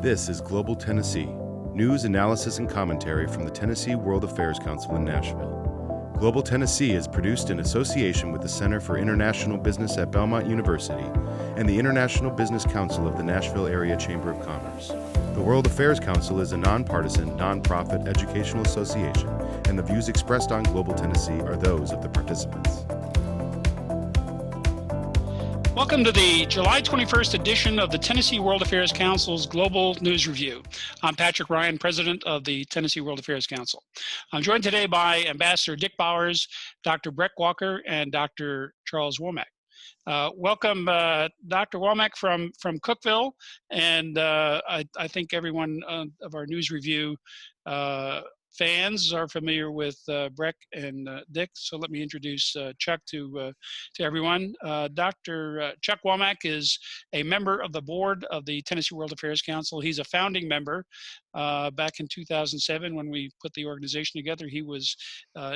This is Global Tennessee, news, analysis, and commentary from the Tennessee World Affairs Council in Nashville. Global Tennessee is produced in association with the Center for International Business at Belmont University and the International Business Council of the Nashville Area Chamber of Commerce. The World Affairs Council is a nonpartisan, nonprofit educational association, and the views expressed on Global Tennessee are those of the participants. Welcome to the July 21st edition of the Tennessee World Affairs Council's Global News Review. I'm Patrick Ryan, President of the Tennessee World Affairs Council. I'm joined today by Ambassador Dick Bowers, Dr. Breck Walker, and Dr. Charles Womack. Welcome, Dr. Womack from Cookeville, and I think everyone of our news review fans are familiar with Breck and Dick, so let me introduce Chuck to everyone. Dr. Chuck Womack is a member of the board of the Tennessee World Affairs Council. He's a founding member. Back in 2007, when we put the organization together, he was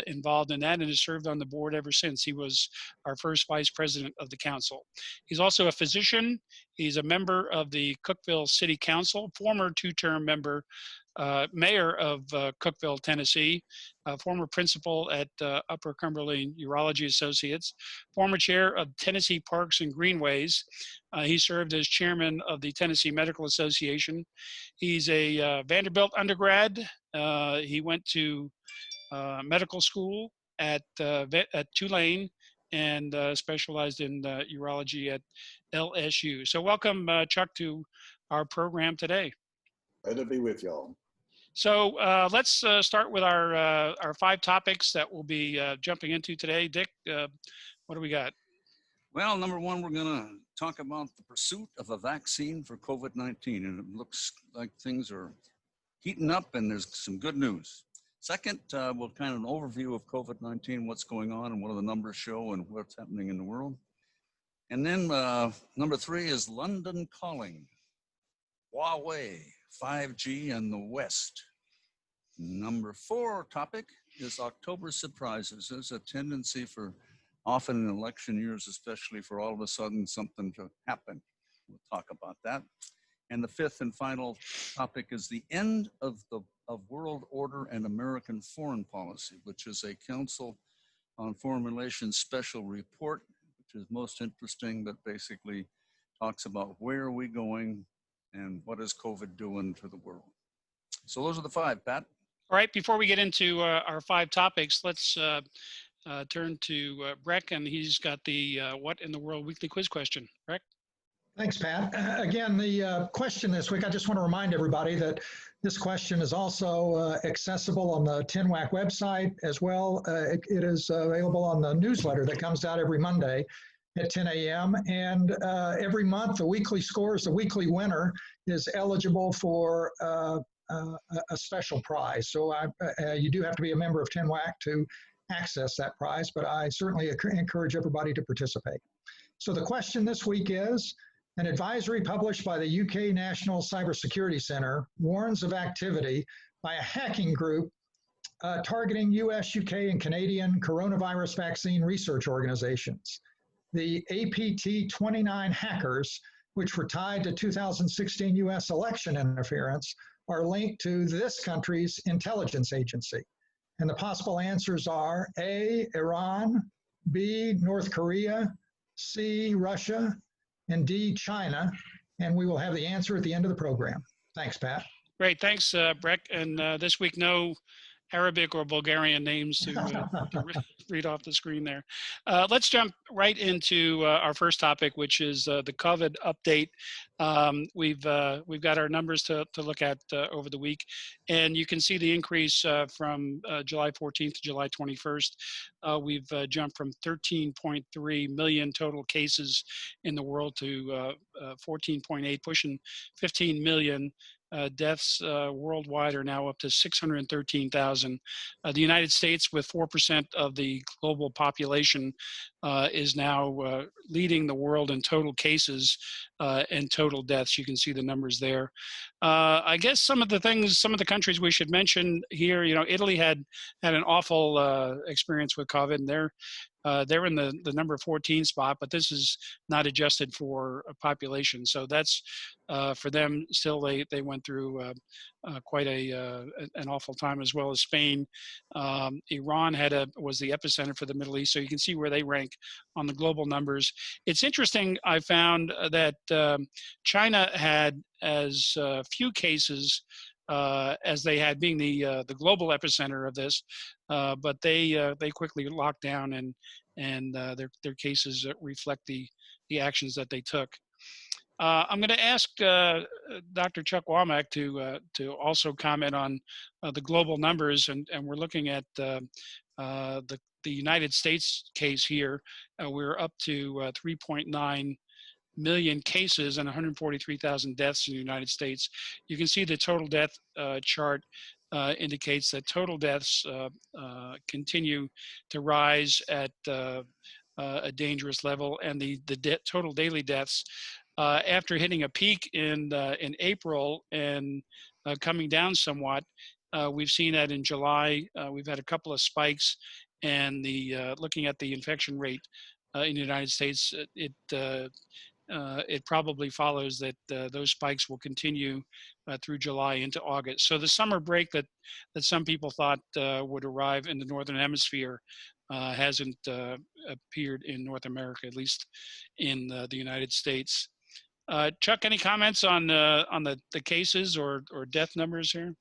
involved in that and has served on the board ever since. He was our first vice president of the council. He's also a physician. He's a member of the Cookeville City Council, former two-term member, mayor of Cookeville, Tennessee, former principal at Upper Cumberland Urology Associates, former chair of Tennessee Parks and Greenways. He served as chairman of the Tennessee Medical Association. He's a Vanderbilt undergrad. He went to medical school at Tulane and specialized in urology at LSU. So welcome, Chuck, to our program today. Glad to be with y'all. So let's start with our 5 topics that we'll be jumping into today. Dick, what do we got? Well, number one, we're going to talk about the pursuit of a vaccine for COVID-19, and it looks like things are heating up and there's some good news. Second, we'll kind of an overview of COVID-19, what's going on and what do the numbers show and what's happening in the world. And then number 3 is London calling, Huawei, 5G and the West. Number 4 topic is October surprises. There's a tendency for often in election years, especially for all of a sudden something to happen. We'll talk about that. And the 5th and final topic is the end of World Order and American Foreign Policy, which is a Council on Foreign Relations special report, which is most interesting, but basically talks about where are we going and what is COVID doing to the world. So those are the 5, Pat. All right, before we get into our 5 topics, let's turn to Breck, and he's got the What in the World Weekly Quiz question. Breck? Thanks, Pat. Again, the question this week, I just want to remind everybody that this question is also accessible on the TNWAC website as well. It is available on the newsletter that comes out every Monday at 10 a.m. And every month, the weekly scores, the weekly winner is eligible for a special prize. So you do have to be a member of TNWAC to access that prize, but I certainly encourage everybody to participate. So the question this week is, an advisory published by the UK National Cybersecurity Center warns of activity by a hacking group targeting US, UK, and Canadian coronavirus vaccine research organizations. The APT-29 hackers, which were tied to 2016 US election interference, are linked to this country's intelligence agency. And the possible answers are A, Iran, B, North Korea, C, Russia, and D, China. And we will have the answer at the end of the program. Thanks, Pat. Great, thanks, Breck. And this week, no Arabic or Bulgarian names to read off the screen there. Let's jump right into our first topic, which is the COVID update. We've got our numbers to look at over the week, and you can see the increase from July 14th to July 21st. We've jumped from 13.3 million total cases in the world to 14.8, pushing 15 million. Deaths worldwide are now up to 613,000. The United States, with 4% of the global population, is now leading the world in total cases and total deaths. You can see the numbers there. I guess some of the countries we should mention here, Italy had an awful experience with COVID, and they're in the number 14 spot, but this is not adjusted for a population. So that's for them still, they went through quite an awful time, as well as Spain. Iran was the epicenter for the Middle East. So you can see where they rank on the global numbers. It's interesting, I found that China had as few cases as they had, being the global epicenter of this, but they quickly locked down, and their cases reflect the actions that they took. I'm going to ask Dr. Chuck Womack to also comment on the global numbers, and we're looking at the United States case here. We're up to 3.9 million cases and 143,000 deaths in the United States. You can see the total death chart indicates that total deaths continue to rise at a dangerous level, and the total daily deaths after hitting a peak in April and coming down somewhat. We've seen that in July. We've had a couple of spikes, and looking at the infection rate in the United States, it probably follows that those spikes will continue through July into August. So the summer break that some people thought would arrive in the Northern Hemisphere hasn't appeared in North America, at least in the United States. Chuck, any comments on the cases or death numbers here?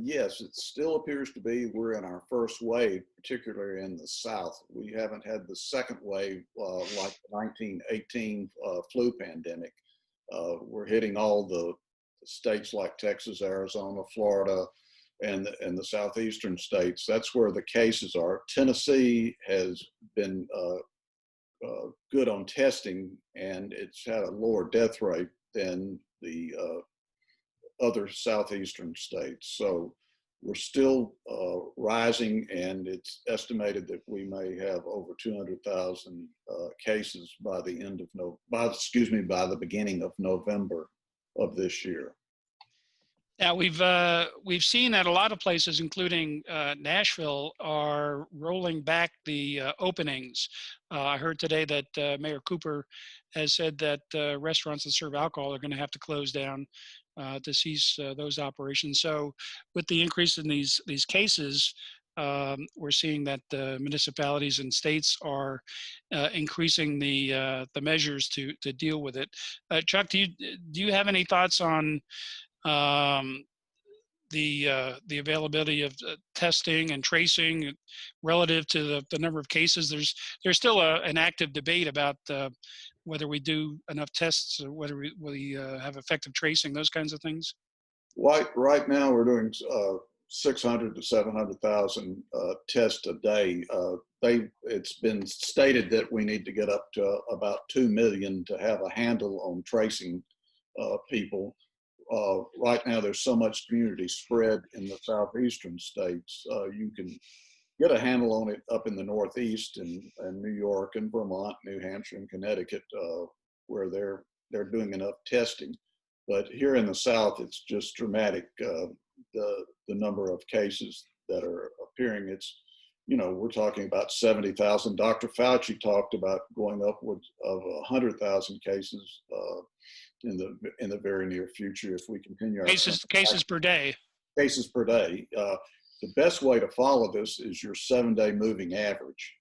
Yes, it still appears to be we're in our first wave, particularly in the South. We haven't had the second wave like the 1918 flu pandemic. We're hitting all the states like Texas, Arizona, Florida, and the southeastern states. That's where the cases are. Tennessee has been good on testing, and it's had a lower death rate than the other southeastern states. So we're still rising, and it's estimated that we may have over 200,000 cases by the by the beginning of November of this year. Now we've seen that a lot of places, including Nashville, are rolling back the openings. I heard today that Mayor Cooper has said that restaurants that serve alcohol are going to have to close down to cease those operations. So with the increase in these cases, we're seeing that the municipalities and states are increasing the measures to deal with it. Chuck, do you have any thoughts on the availability of testing and tracing relative to the number of cases? There's still an active debate about whether we do enough tests, or whether we have effective tracing, those kinds of things. Right now, we're doing 600 to 700,000 tests a day. It's been stated that we need to get up to about 2 million to have a handle on tracing people. Right now, there's so much community spread in the southeastern states. You can get a handle on it up in the Northeast and New York and Vermont, New Hampshire and Connecticut, where they're doing enough testing. But here in the South, it's just dramatic. The number of cases that are appearing, we're talking about 70,000. Dr. Fauci talked about going upwards of 100,000 cases in the very near future if we continue. Cases per day. Cases per day. The best way to follow this is your 7-day moving average.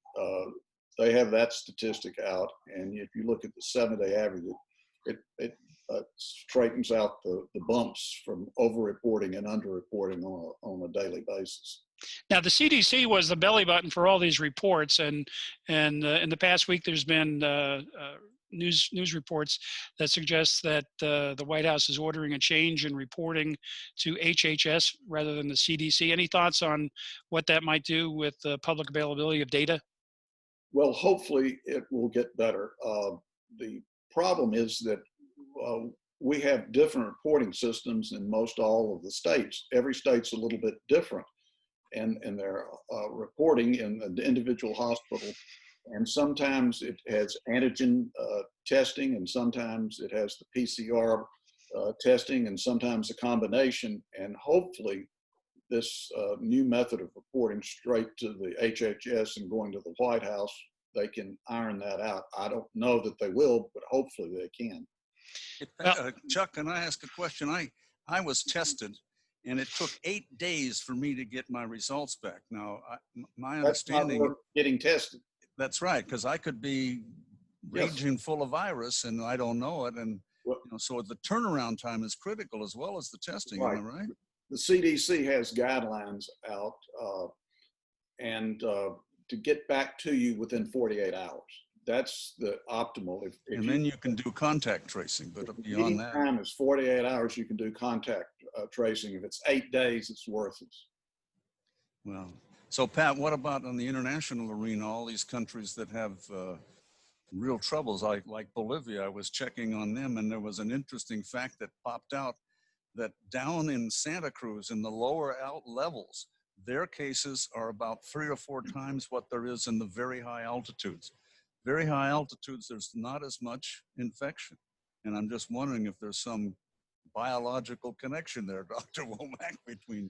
They have that statistic out, and if you look at the 7-day average, it straightens out the bumps from over-reporting and under-reporting on a daily basis. Now, the CDC was the belly button for all these reports, and in the past week, there's been news reports that suggest that the White House is ordering a change in reporting to HHS rather than the CDC. Any thoughts on what that might do with the public availability of data? Well, hopefully it will get better. The problem is that we have different reporting systems in most all of the states. Every state's a little bit different, and their reporting in the individual hospital And sometimes it has antigen testing, and sometimes it has the PCR testing, and sometimes a combination. And hopefully this new method of reporting straight to the HHS and going to the White House, they can iron that out. I don't know that they will, but hopefully they can. Chuck, can I ask a question? I was tested, and it took 8 days for me to get my results back. Now, my understanding— That's not getting tested. That's right, because I could be raging full of virus and I don't know it. And so the turnaround time is critical as well as the testing, right. Am I right? The CDC has guidelines out and to get back to you within 48 hours. That's the optimal. And then you can do contact tracing, but beyond that— time is 48 hours, you can do contact tracing. If it's 8 days, it's worthless. Well, so Pat, what about on the international arena, all these countries that have real troubles, like Bolivia? I was checking on them, and there was an interesting fact that popped out that down in Santa Cruz, in the lower out levels, their cases are about 3 or 4 times what there is in the very high altitudes. Very high altitudes, there's not as much infection. And I'm just wondering if there's some biological connection there, Dr. Womack, between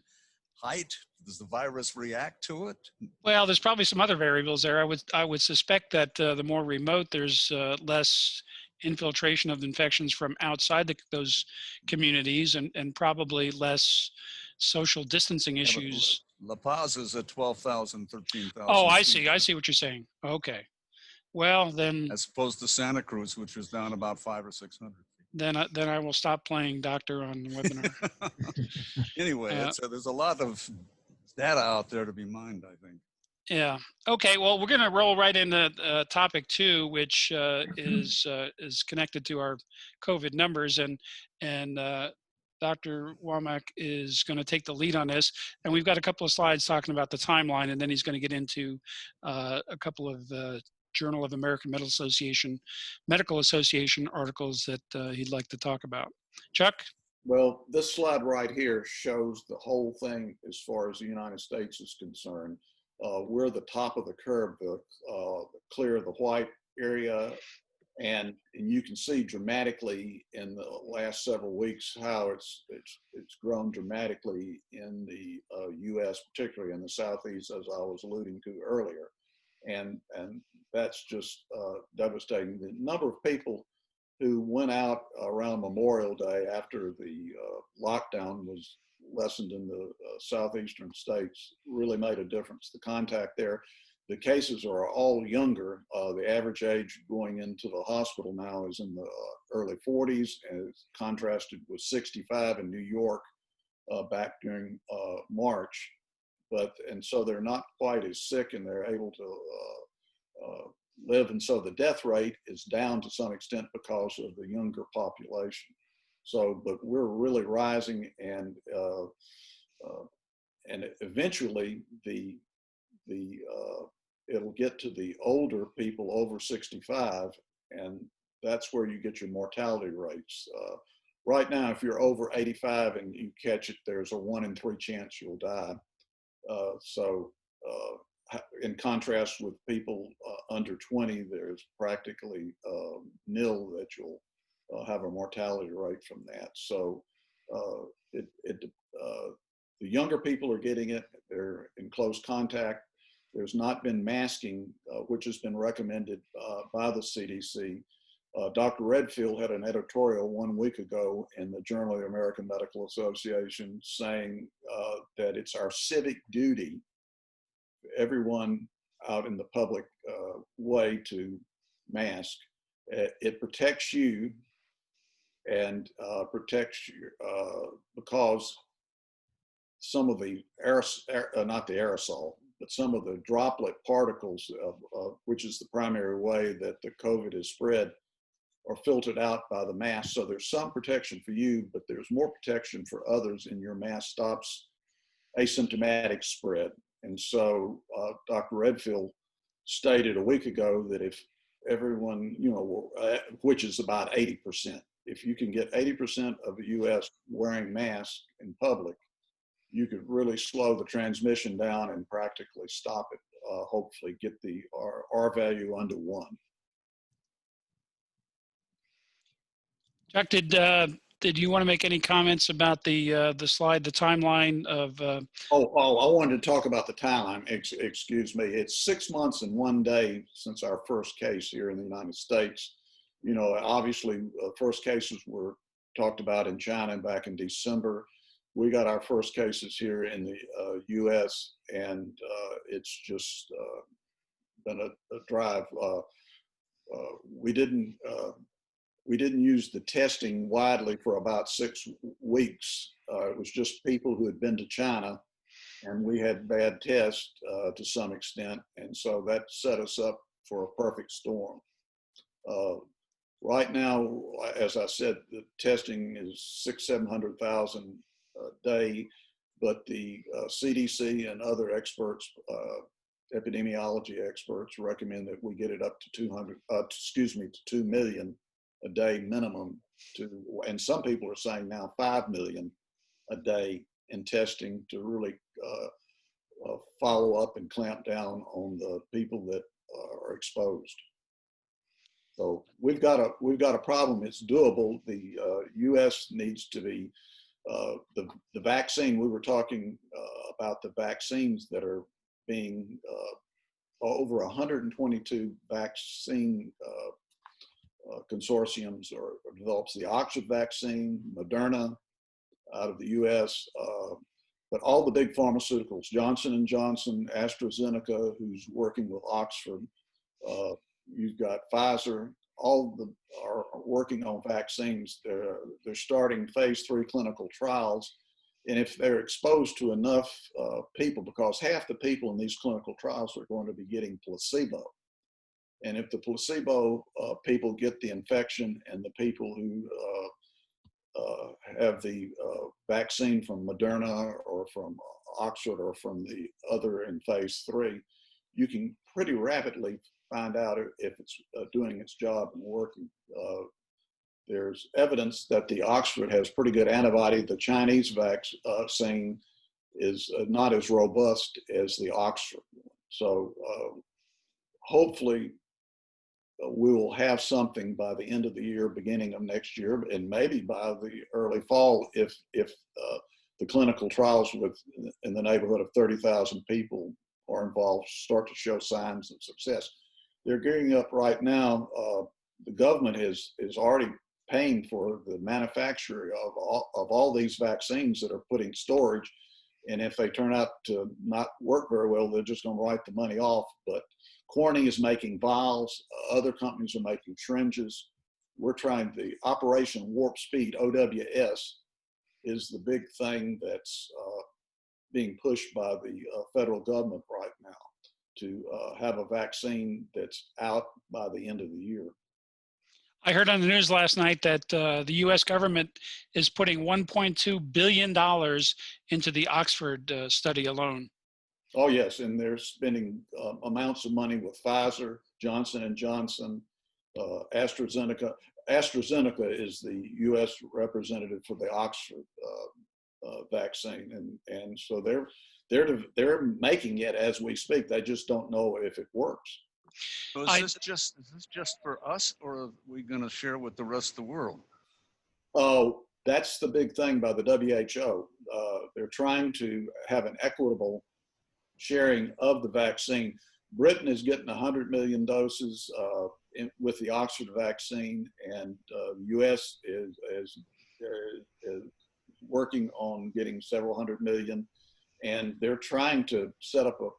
height. Does the virus react to it? Well, there's probably some other variables there. I would suspect that the more remote, there's less infiltration of infections from outside those communities, and probably less social distancing issues. La Paz is at 12,000, 13,000. Oh, I see what you're saying. Okay. Well, then— as opposed to Santa Cruz, which is down about 500 or 600. Then I will stop playing doctor on the webinar. Anyway, there's a lot of data out there to be mined, I think. Yeah. Okay. Well, we're going to roll right into topic 2, which is connected to our COVID numbers, and Dr. Womack is going to take the lead on this. And we've got a couple of slides talking about the timeline, and then he's going to get into a couple of Journal of American Medical Association articles that he'd like to talk about. Chuck? Well, this slide right here shows the whole thing as far as the United States is concerned. We're the top of the curve, the clear, the white area, and you can see dramatically in the last several weeks how it's grown dramatically in the U.S., particularly in the Southeast, as I was alluding to earlier, and that's just devastating. The number of people who went out around Memorial Day after the lockdown was lessened in the southeastern states really made a difference. The contact there, the cases are all younger. The average age going into the hospital now is in the early 40s, and contrasted with 65 in New York back during March. And so they're not quite as sick, and they're able to live. And so the death rate is down to some extent because of the younger population. So, but we're really rising, and eventually it'll get to the older people over 65, and that's where you get your mortality rates. Right now, if you're over 85 and you catch it, there's a 1 in 3 chance you'll die. In contrast with people under 20, there's practically nil that you'll have a mortality rate from that. So the younger people are getting it. They're in close contact. There's not been masking, which has been recommended by the CDC. Dr. Redfield had an editorial 1 week ago in the Journal of the American Medical Association saying that it's our civic duty, everyone out in the public way, to mask. It protects you, and protects you because some of the not the aerosol, but some of the droplet particles, which is the primary way that the COVID is spread, are filtered out by the mask. So there's some protection for you, but there's more protection for others, and your mask stops asymptomatic spread. And so Dr. Redfield stated a week ago that if everyone, which is about 80%, if you can get 80% of the US wearing masks in public, you could really slow the transmission down and practically stop it. hopefully get the R value under 1. Chuck, did you want to make any comments about the slide, the timeline of? I wanted to talk about the timeline. Excuse me. It's 6 months and 1 day since our first case here in the United States. You know, obviously, first cases were talked about in China back in December. We got our first cases here in the U.S., and it's just been a drive. We didn't use the testing widely for about 6 weeks. It was just people who had been to China, and we had bad tests to some extent, and so that set us up for a perfect storm. Right now, as I said, the testing is 600,000-700,000 a day, but the CDC and other experts, epidemiology experts, recommend that we get it up to 2 million a day minimum, and some people are saying now 5 million a day in testing to really follow up and clamp down on the people that are exposed. So we've got a problem. It's doable. The U.S. needs to be the vaccine. We were talking about the vaccines that are being over 122 vaccine consortiums or develops the Oxford vaccine, Moderna out of the U.S., but all the big pharmaceuticals, Johnson & Johnson, AstraZeneca, who's working with Oxford, you've got Pfizer, all are working on vaccines. They're starting phase 3 clinical trials. And if they're exposed to enough people, because half the people in these clinical trials are going to be getting placebo. And if the placebo people get the infection and the people who have the vaccine from Moderna or from Oxford or from the other in phase 3, you can pretty rapidly find out if it's doing its job and working. There's evidence that the Oxford has pretty good antibody. The Chinese vaccine is not as robust as the Oxford. So hopefully we will have something by the end of the year, beginning of next year, and maybe by the early fall if the clinical trials in the neighborhood of 30,000 people are involved start to show signs of success. They're gearing up right now. The government is already paying for the manufacture of all these vaccines that are put in storage. And if they turn out to not work very well, they're just going to write the money off. But Corning is making vials. Other companies are making syringes. We're trying the Operation Warp Speed, OWS, is the big thing that's being pushed by the federal government right now to have a vaccine that's out by the end of the year. I heard on the news last night that the U.S. government is putting $1.2 billion into the Oxford study alone. Oh, yes, and they're spending amounts of money with Pfizer, Johnson & Johnson, AstraZeneca. AstraZeneca is the U.S. representative for the Oxford vaccine, and so they're making it as we speak. They just don't know if it works. So is this just for us, or are we going to share with the rest of the world? Oh, that's the big thing by the WHO. They're trying to have an equitable sharing of the vaccine. Britain is getting 100 million doses with the Oxford vaccine, and the U.S. is working on getting several hundred million. And they're trying to set up a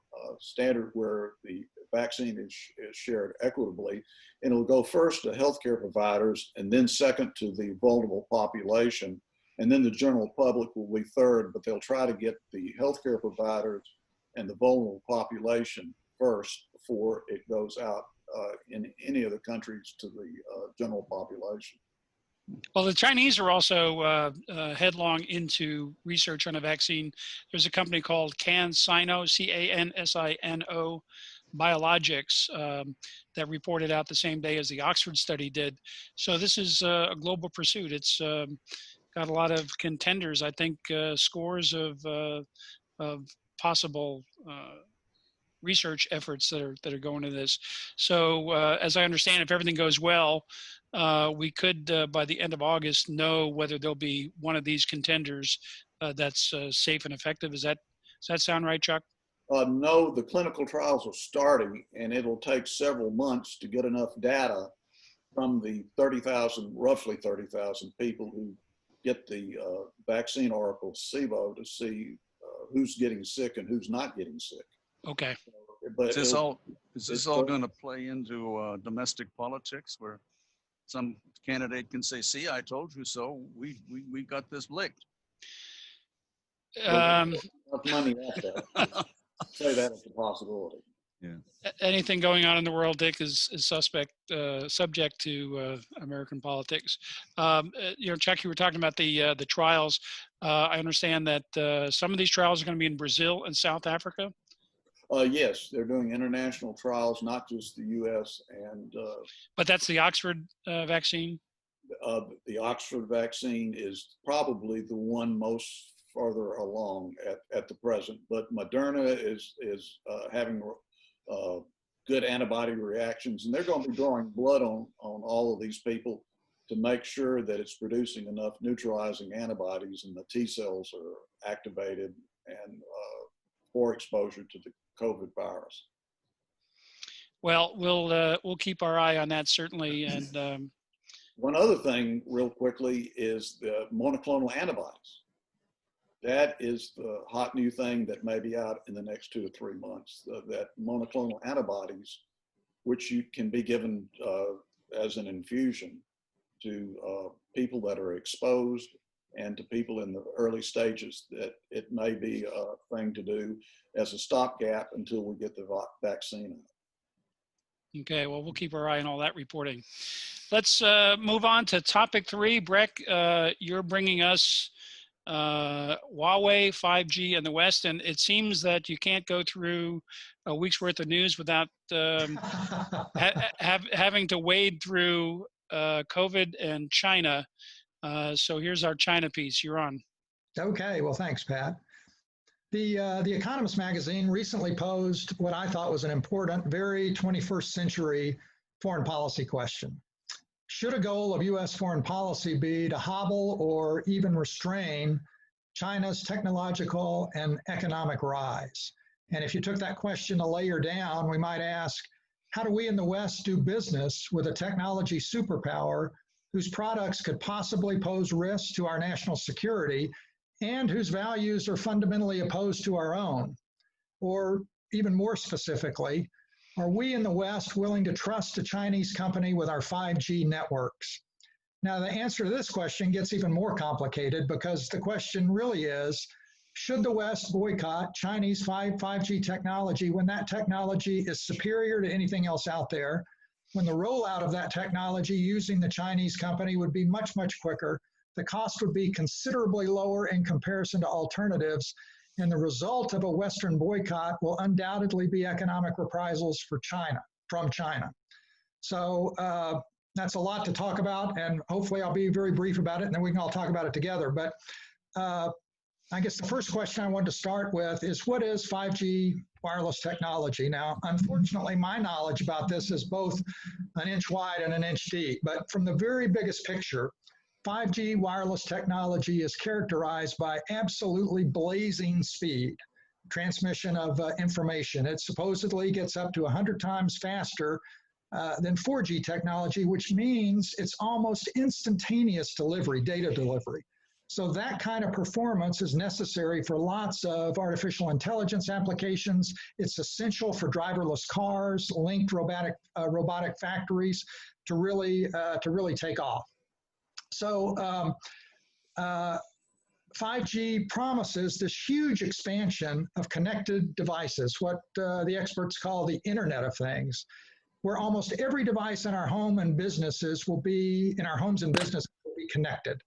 standard where the vaccine is shared equitably. And it'll go first to healthcare providers, and then second to the vulnerable population. And then the general public will be third, but they'll try to get the healthcare providers and the vulnerable population first before it goes out in any of the countries to the general population. Well, the Chinese are also headlong into research on a vaccine. There's a company called CanSino, C-A-N-S-I-N-O, Biologics, that reported out the same day as the Oxford study did. So this is a global pursuit. It's got a lot of contenders. I think scores of possible research efforts that are going into this. So as I understand, if everything goes well, we could by the end of August know whether there'll be one of these contenders that's safe and effective. Does that sound right, Chuck? No, the clinical trials are starting, and it'll take several months to get enough data from the roughly 30,000 people who get the vaccine or placebo to see who's getting sick and who's not getting sick. Okay. But Is this all going to play into domestic politics, where some candidate can say, "See, I told you so. We got this licked." enough money at that. Say that as a possibility. Anything going on in the world, Dick, is subject to American politics. Chuck, you were talking about the trials. I understand that some of these trials are going to be in Brazil and South Africa. Yes, they're doing international trials, not just the U.S. and. But that's the Oxford vaccine. The Oxford vaccine is probably the one most farther along at the present, but Moderna is having good antibody reactions, and they're going to be drawing blood on all of these people to make sure that it's producing enough neutralizing antibodies and the T cells are activated and for exposure to the COVID virus. Well, we'll keep our eye on that certainly. And one other thing, real quickly, is the monoclonal antibodies. That is the hot new thing that may be out in the next 2 to 3 months. That monoclonal antibodies, which you can be given as an infusion to people that are exposed and to people in the early stages, that it may be a thing to do as a stopgap until we get the vaccine out. Okay, well, we'll keep our eye on all that reporting. Let's move on to topic 3. Breck, you're bringing us Huawei 5G in the West, and it seems that you can't go through a week's worth of news without having to wade through COVID and China. So here's our China piece. You're on. Okay, well, thanks, Pat. The Economist magazine recently posed what I thought was an important, very 21st century foreign policy question. Should a goal of U.S. foreign policy be to hobble or even restrain China's technological and economic rise? And if you took that question a layer down, we might ask, how do we in the West do business with a technology superpower whose products could possibly pose risks to our national security and whose values are fundamentally opposed to our own? Or even more specifically, are we in the West willing to trust a Chinese company with our 5G networks? Now, the answer to this question gets even more complicated because the question really is, should the West boycott Chinese 5G technology when that technology is superior to anything else out there, when the rollout of that technology using the Chinese company would be much, much quicker, the cost would be considerably lower in comparison to alternatives, and the result of a Western boycott will undoubtedly be economic reprisals from China. So that's a lot to talk about, and hopefully I'll be very brief about it, and then we can all talk about it together. But I guess the first question I wanted to start with is, what is 5G wireless technology? Now, unfortunately, my knowledge about this is both an inch wide and an inch deep, but from the very biggest picture, 5G wireless technology is characterized by absolutely blazing speed, transmission of information. It supposedly gets up to 100 times faster than 4G technology, which means it's almost instantaneous delivery, data delivery. So that kind of performance is necessary for lots of artificial intelligence applications. It's essential for driverless cars, linked robotic factories to really take off. So 5G promises this huge expansion of connected devices, what the experts call the Internet of Things, where almost every device in our home and businesses will be connected.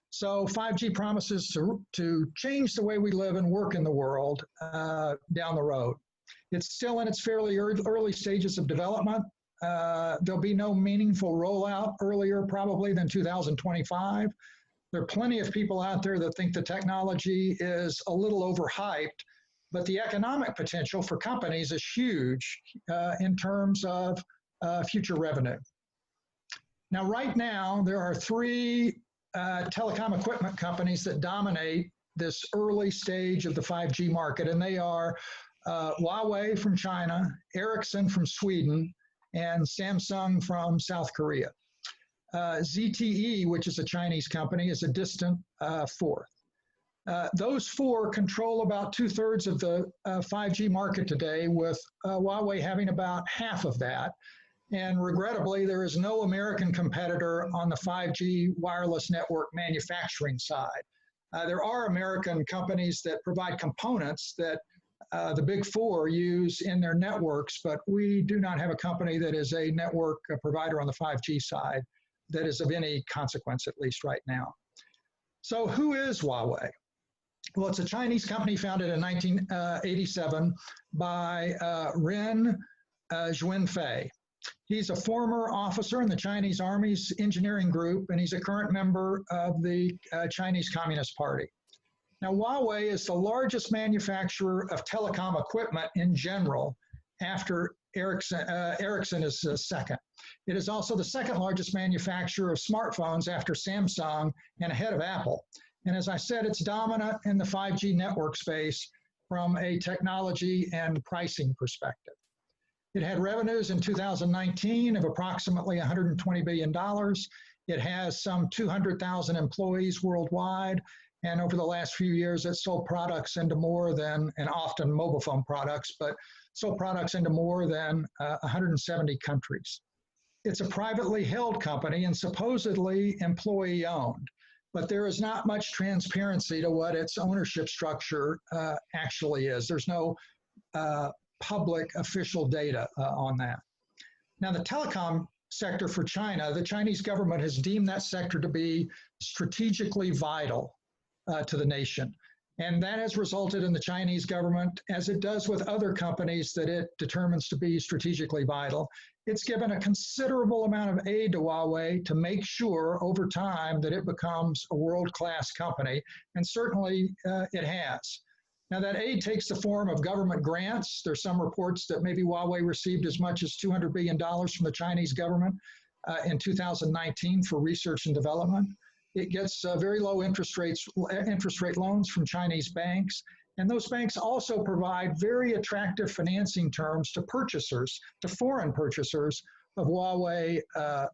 So 5G promises to change the way we live and work in the world down the road. It's still in its fairly early stages of development. There'll be no meaningful rollout earlier probably than 2025. There are plenty of people out there that think the technology is a little overhyped, but the economic potential for companies is huge in terms of future revenue. Now, right now, there are three telecom equipment companies that dominate this early stage of the 5G market, and they are Huawei from China, Ericsson from Sweden, and Samsung from South Korea. ZTE, which is a Chinese company, is a distant fourth. Those four control about 2/3 of the 5G market today, with Huawei having about half of that. And regrettably, there is no American competitor on the 5G wireless network manufacturing side. There are American companies that provide components that the big four use in their networks, but we do not have a company that is a network provider on the 5G side that is of any consequence, at least right now. So who is Huawei? Well, it's a Chinese company founded in 1987 by Ren Zhuanfei. He's a former officer in the Chinese Army's engineering group, and he's a current member of the Chinese Communist Party. Now, Huawei is the largest manufacturer of telecom equipment in general, after Ericsson is second. It is also the second largest manufacturer of smartphones after Samsung and ahead of Apple. And as I said, it's dominant in the 5G network space from a technology and pricing perspective. It had revenues in 2019 of approximately $120 billion. It has some 200,000 employees worldwide. And over the last few years, it sold products into more than, and often mobile phone products, but sold products into more than 170 countries. It's a privately held company and supposedly employee owned, but there is not much transparency to what its ownership structure actually is. There's no public official data on that. Now, the telecom sector for China, the Chinese government has deemed that sector to be strategically vital to the nation. And that has resulted in the Chinese government, as it does with other companies that it determines to be strategically vital, it's given a considerable amount of aid to Huawei to make sure over time that it becomes a world-class company, and certainly it has. Now, that aid takes the form of government grants. There's some reports that maybe Huawei received as much as $200 billion from the Chinese government in 2019 for research and development. It gets very low interest rate loans from Chinese banks. And those banks also provide very attractive financing terms to purchasers, to foreign purchasers of Huawei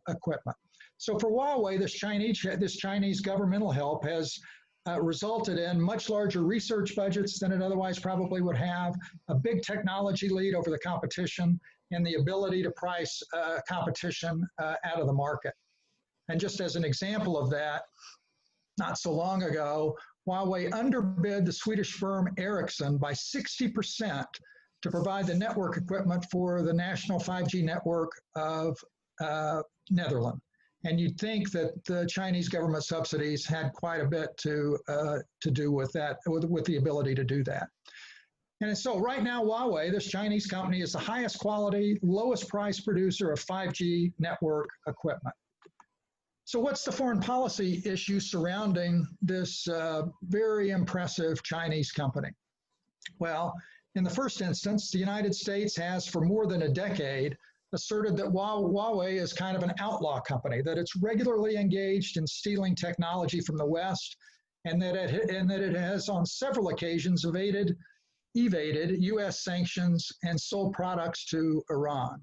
equipment. So for Huawei, this Chinese governmental help has resulted in much larger research budgets than it otherwise probably would have, a big technology lead over the competition, and the ability to price competition out of the market. And just as an example of that, not so long ago, Huawei underbid the Swedish firm Ericsson by 60% to provide the network equipment for the national 5G network of Netherlands. And you'd think that the Chinese government subsidies had quite a bit to do with that, with the ability to do that. And so right now, Huawei, this Chinese company, is the highest quality, lowest price producer of 5G network equipment. So what's the foreign policy issue surrounding this very impressive Chinese company? Well, in the first instance, the United States has for more than a decade asserted that Huawei is kind of an outlaw company, that it's regularly engaged in stealing technology from the West, and that it has on several occasions evaded U.S. sanctions and sold products to Iran.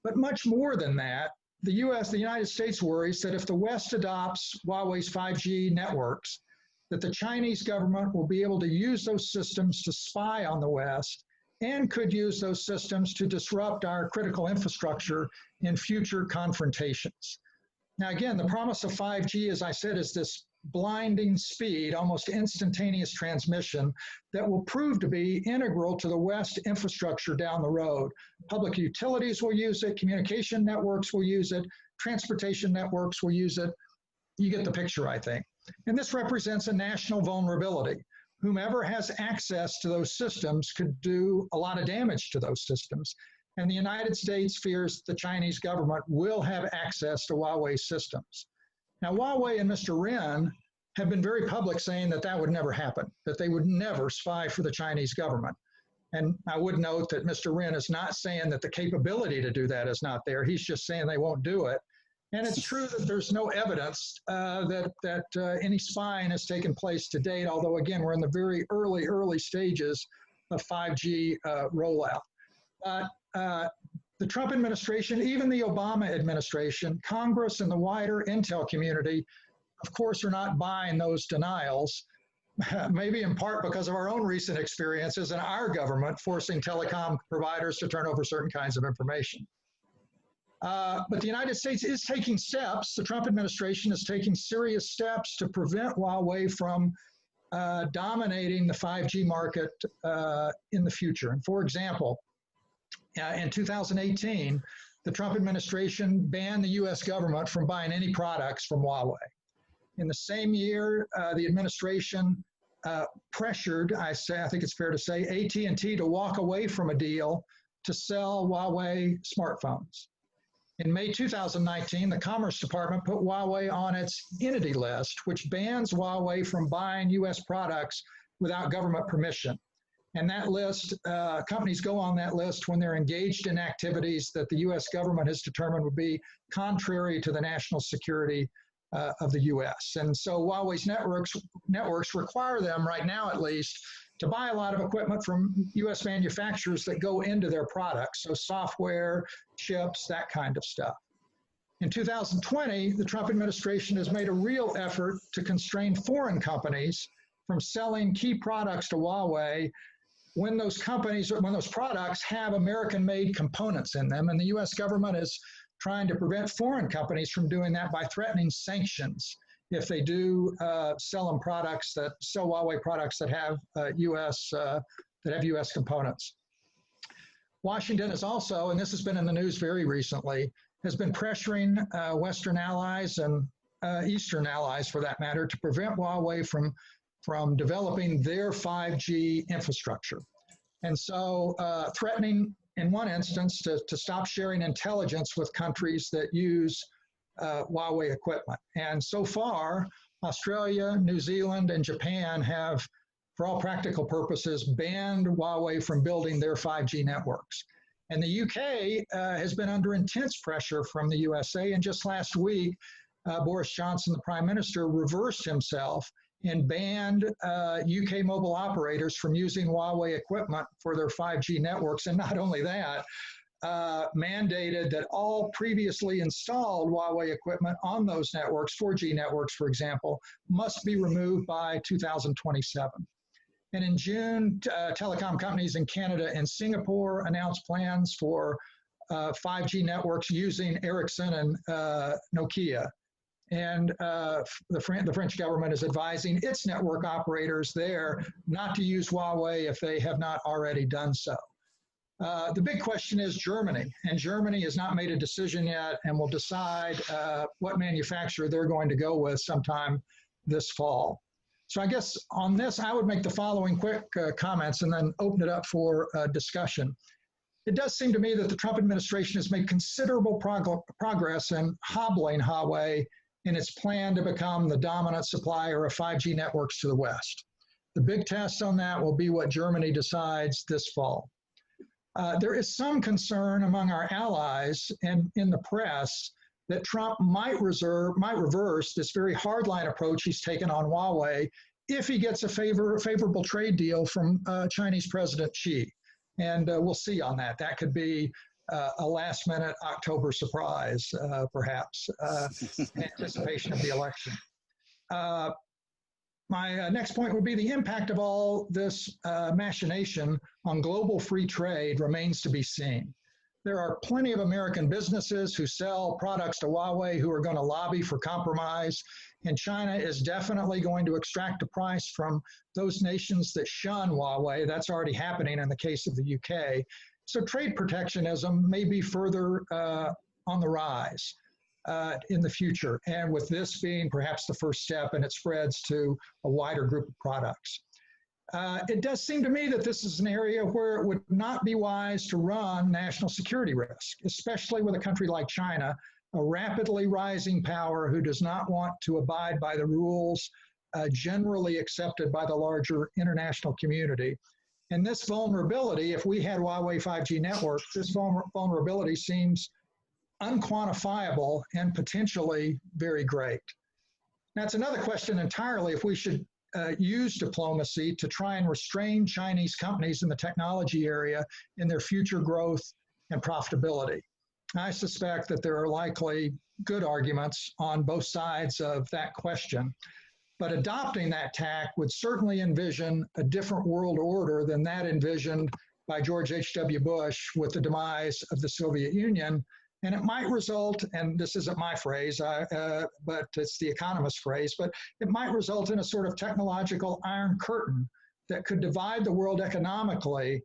But much more than that, the United States worries that if the West adopts Huawei's 5G networks, that the Chinese government will be able to use those systems to spy on the West and could use those systems to disrupt our critical infrastructure in future confrontations. Now, again, the promise of 5G, as I said, is this blinding speed, almost instantaneous transmission that will prove to be integral to the West infrastructure down the road. Public utilities will use it, communication networks will use it, transportation networks will use it. You get the picture, I think. And this represents a national vulnerability. Whomever has access to those systems could do a lot of damage to those systems. And the United States fears the Chinese government will have access to Huawei systems. Now, Huawei and Mr. Ren have been very public saying that that would never happen, that they would never spy for the Chinese government. And I would note that Mr. Wren is not saying that the capability to do that is not there. He's just saying they won't do it. And it's true that there's no evidence that any spying has taken place to date, although, again, we're in the very early stages of 5G rollout. But the Trump administration, even the Obama administration, Congress, and the wider intel community, of course, are not buying those denials, maybe in part because of our own recent experiences in our government forcing telecom providers to turn over certain kinds of information. But the United States is taking steps, the Trump administration is taking serious steps to prevent Huawei from dominating the 5G market in the future. And for example, in 2018, the Trump administration banned the US government from buying any products from Huawei. In the same year, the administration pressured, I think it's fair to say, AT&T to walk away from a deal to sell Huawei smartphones. In May 2019, the Commerce Department put Huawei on its entity list, which bans Huawei from buying US products without government permission. And that list, companies go on that list when they're engaged in activities that the US government has determined would be contrary to the national security of the US. And so Huawei's networks require them, right now at least, to buy a lot of equipment from US manufacturers that go into their products. So software, chips, that kind of stuff. In 2020, the Trump administration has made a real effort to constrain foreign companies from selling key products to Huawei when those products have American-made components in them. And the US government is trying to prevent foreign companies from doing that by threatening sanctions if they do sell Huawei products that have US components. Washington is also, and this has been in the news very recently, has been pressuring Western allies and Eastern allies, for that matter, to prevent Huawei from developing their 5G infrastructure. And so threatening, in one instance, to stop sharing intelligence with countries that use Huawei equipment. And so far, Australia, New Zealand, and Japan have, for all practical purposes, banned Huawei from building their 5G networks. And the UK has been under intense pressure from the USA. And just last week, Boris Johnson, the Prime Minister, reversed himself and banned UK mobile operators from using Huawei equipment for their 5G networks. And not only that, mandated that all previously installed Huawei equipment on those networks, 4G networks, for example, must be removed by 2027. And in June, telecom companies in Canada and Singapore announced plans for 5G networks using Ericsson and Nokia. And the French government is advising its network operators there not to use Huawei if they have not already done so. The big question is Germany, and Germany has not made a decision yet and will decide what manufacturer they're going to go with sometime this fall. So I guess on this, I would make the following quick comments and then open it up for discussion. It does seem to me that the Trump administration has made considerable progress in hobbling Huawei in its plan to become the dominant supplier of 5G networks to the West. The big test on that will be what Germany decides this fall. There is some concern among our allies and in the press that Trump might reverse this very hardline approach he's taken on Huawei if he gets a favorable trade deal from Chinese President Xi. And we'll see on that. That could be a last-minute October surprise, perhaps, in anticipation of the election. My next point would be the impact of all this machination on global free trade remains to be seen. There are plenty of American businesses who sell products to Huawei who are going to lobby for compromise, and China is definitely going to extract a price from those nations that shun Huawei. That's already happening in the case of the UK. So trade protectionism may be further on the rise in the future, and with this being perhaps the first step, and it spreads to a wider group of products. It does seem to me that this is an area where it would not be wise to run national security risk, especially with a country like China, a rapidly rising power who does not want to abide by the rules generally accepted by the larger international community. And this vulnerability, if we had Huawei 5G network, this vulnerability seems unquantifiable and potentially very great. Now, it's another question entirely if we should use diplomacy to try and restrain Chinese companies in the technology area in their future growth and profitability. I suspect that there are likely good arguments on both sides of that question, but adopting that tack would certainly envision a different world order than that envisioned by George H.W. Bush with the demise of the Soviet Union. And it might result, and this isn't my phrase, but it's the economist's phrase, but it might result in a sort of technological iron curtain that could divide the world economically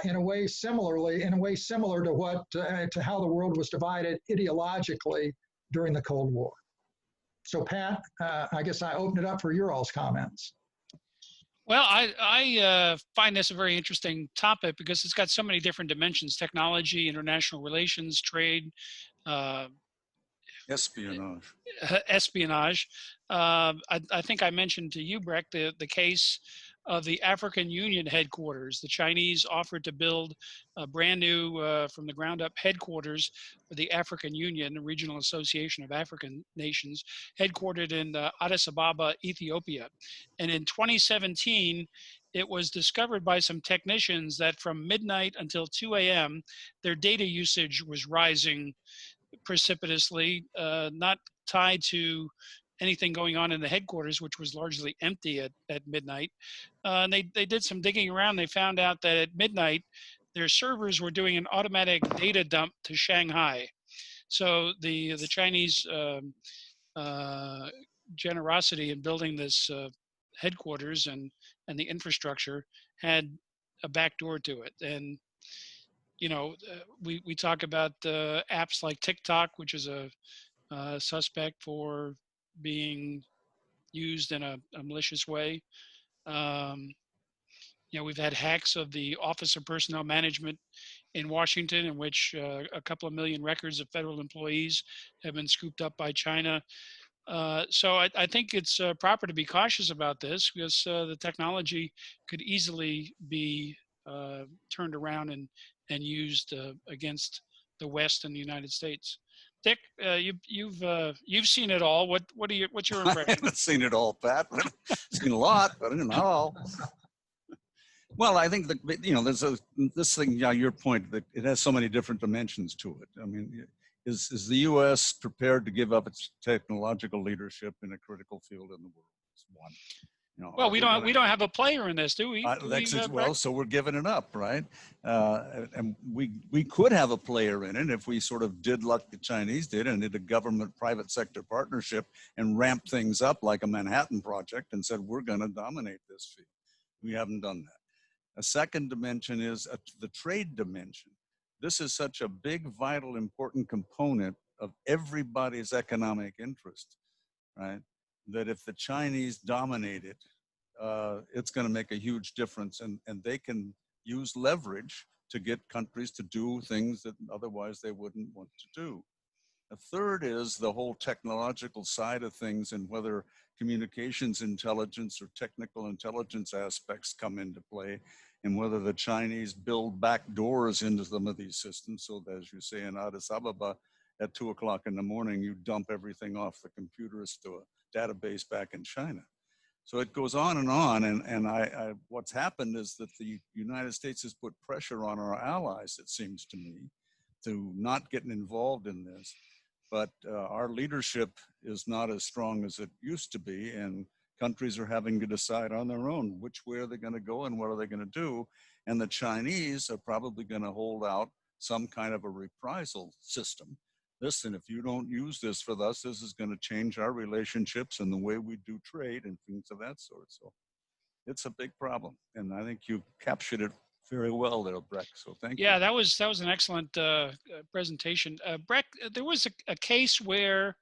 in a way similar to what to how the world was divided ideologically during the Cold War. So Pat, I guess I open it up for your all's comments. Well, I find this a very interesting topic because it's got so many different dimensions: technology, international relations, trade, Espionage. espionage. I think I mentioned to you, Breck, the case of the African Union headquarters. The Chinese offered to build a brand new, from the ground up headquarters for the African Union, a regional association of African nations, headquartered in Addis Ababa, Ethiopia. And in 2017, it was discovered by some technicians that from midnight until 2 a.m., their data usage was rising precipitously, not tied to anything going on in the headquarters, which was largely empty at midnight. And they did some digging around. They found out that at midnight, their servers were doing an automatic data dump to Shanghai. So the Chinese generosity in building this headquarters and the infrastructure had a back door to it. And you know, we talk about apps like TikTok, which is a suspect for being used in a malicious way. You know, we've had hacks of the Office of Personnel Management in Washington, in which a couple of million records of federal employees have been scooped up by China. So I think it's proper to be cautious about this because the technology could easily be turned around and used against the West and the United States. Dick, you've seen it all. What's your impression? I haven't seen it all, Pat. I've seen a lot, but not all. Well, I think that, you know, there's this thing. Yeah, your point that it has so many different dimensions to it. I mean, is the U.S. prepared to give up its technological leadership in a critical field in the world? It's one. You know, well, we don't have a player in this, do we? Well, so we're giving it up, right? And we could have a player in it if we sort of did like the Chinese did and did a government-private sector partnership and ramped things up like a Manhattan Project and said, we're going to dominate this field. We haven't done that. A second dimension is the trade dimension. This is such a big, vital, important component of everybody's economic interest, right? That if the Chinese dominate it, it's going to make a huge difference, and they can use leverage to get countries to do things that otherwise they wouldn't want to do. A third is the whole technological side of things and whether communications intelligence or technical intelligence aspects come into play, and whether the Chinese build back doors into some of these systems so that, as you say, in Addis Ababa, at 2 o'clock in the morning, you dump everything off the computers to a database back in China. So it goes on, and what's happened is that the United States has put pressure on our allies, it seems to me, to not get involved in this. But our leadership is not as strong as it used to be, and countries are having to decide on their own which way are they going to go and what are they going to do. And the Chinese are probably going to hold out some kind of a reprisal system. Listen, if you don't use this for us, this is going to change our relationships and the way we do trade and things of that sort. So it's a big problem. And I think you captured it very well there, Breck. So thank you. Yeah, that was an excellent presentation. Breck, there was a case where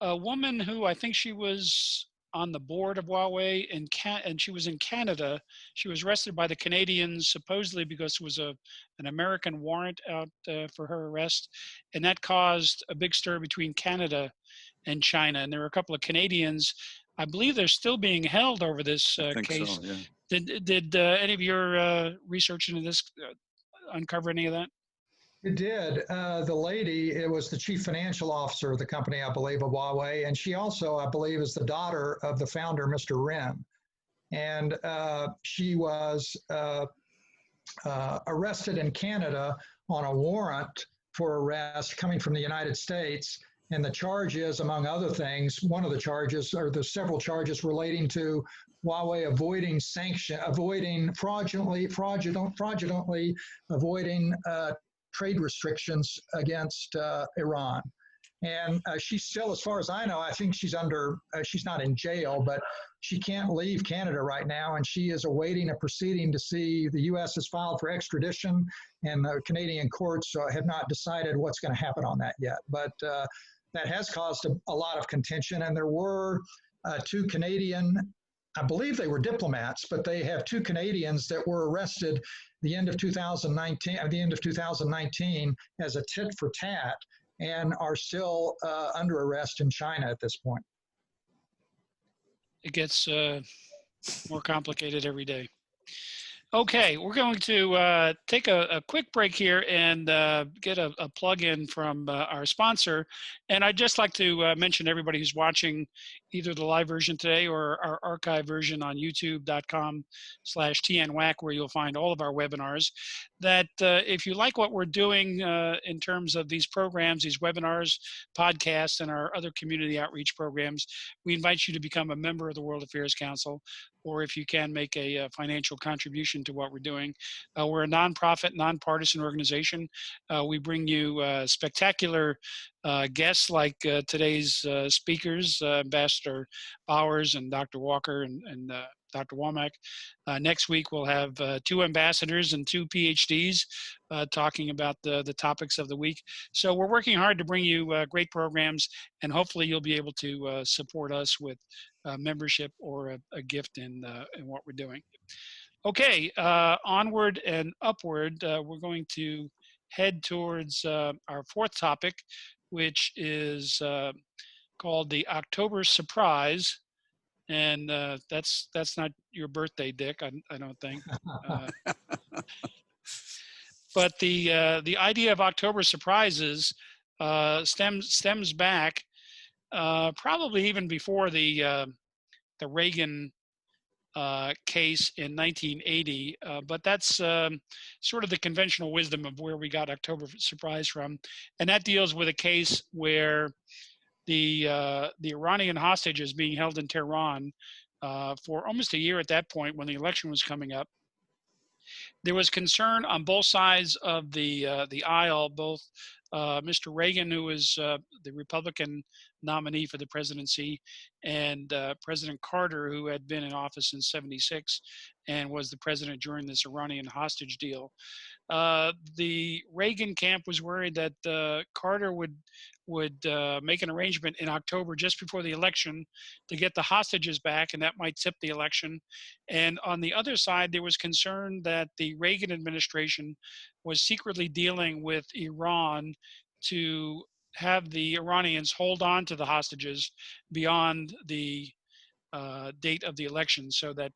a woman who I think she was on the board of Huawei and she was in Canada. She was arrested by the Canadians supposedly because it was an American warrant out for her arrest, and that caused a big stir between Canada and China. And there were a couple of Canadians, I believe they're still being held over this I think case. so, yeah. Did any of your research into this uncover any of that? It did. The lady, it was the chief financial officer of the company, I believe, of Huawei. And she also, I believe, is the daughter of the founder, Mr. Ren. And she was arrested in Canada on a warrant for arrest coming from the United States. And the charge is, among other things, one of the charges, or the several charges relating to Huawei avoiding fraudulently avoiding trade restrictions against Iran. And she's still, as far as I know, I think she's not in jail, but she can't leave Canada right now. And she is awaiting a proceeding to see the U.S. has filed for extradition, and the Canadian courts have not decided what's going to happen on that yet. But that has caused a lot of contention. And there were two Canadian, I believe they were diplomats, but they have two Canadians that were arrested the end of 2019 as a tit for tat, and are still under arrest in China at this point. It gets more complicated every day. Okay, we're going to take a quick break here and get a plug-in from our sponsor. And I'd just like to mention everybody who's watching either the live version today or our archive version on youtube.com/TNWAC, where you'll find all of our webinars, that if you like what we're doing in terms of these programs, these webinars, podcasts, and our other community outreach programs, we invite you to become a member of the World Affairs Council, or if you can, make a financial contribution to what we're doing. We're a nonprofit, nonpartisan organization. We bring you spectacular guests like today's speakers, Ambassador Bowers and Dr. Walker and Dr. Womack. Next week, we'll have two ambassadors and two Ph.D.s talking about the topics of the week. So we're working hard to bring you great programs, and hopefully you'll be able to support us with membership or a gift in what we're doing. Okay, onward and upward, we're going to head towards our fourth topic, which is called the October Surprise. And that's not your birthday, Dick, I don't think. But the idea of October surprises stems back probably even before the Reagan case in 1980, but that's sort of the conventional wisdom of where we got October surprise from, and that deals with a case where the Iranian hostages being held in Tehran for almost a year at that point when the election was coming up. There was concern on both sides of the aisle, both Mr. Reagan, who was the Republican nominee for the presidency, and President Carter, who had been in office since '76 and was the president during this Iranian hostage deal. The Reagan camp was worried that Carter would make an arrangement in October just before the election to get the hostages back, and that might tip the election. And on the other side, there was concern that the Reagan administration was secretly dealing with Iran to have the Iranians hold on to the hostages beyond the date of the election, so that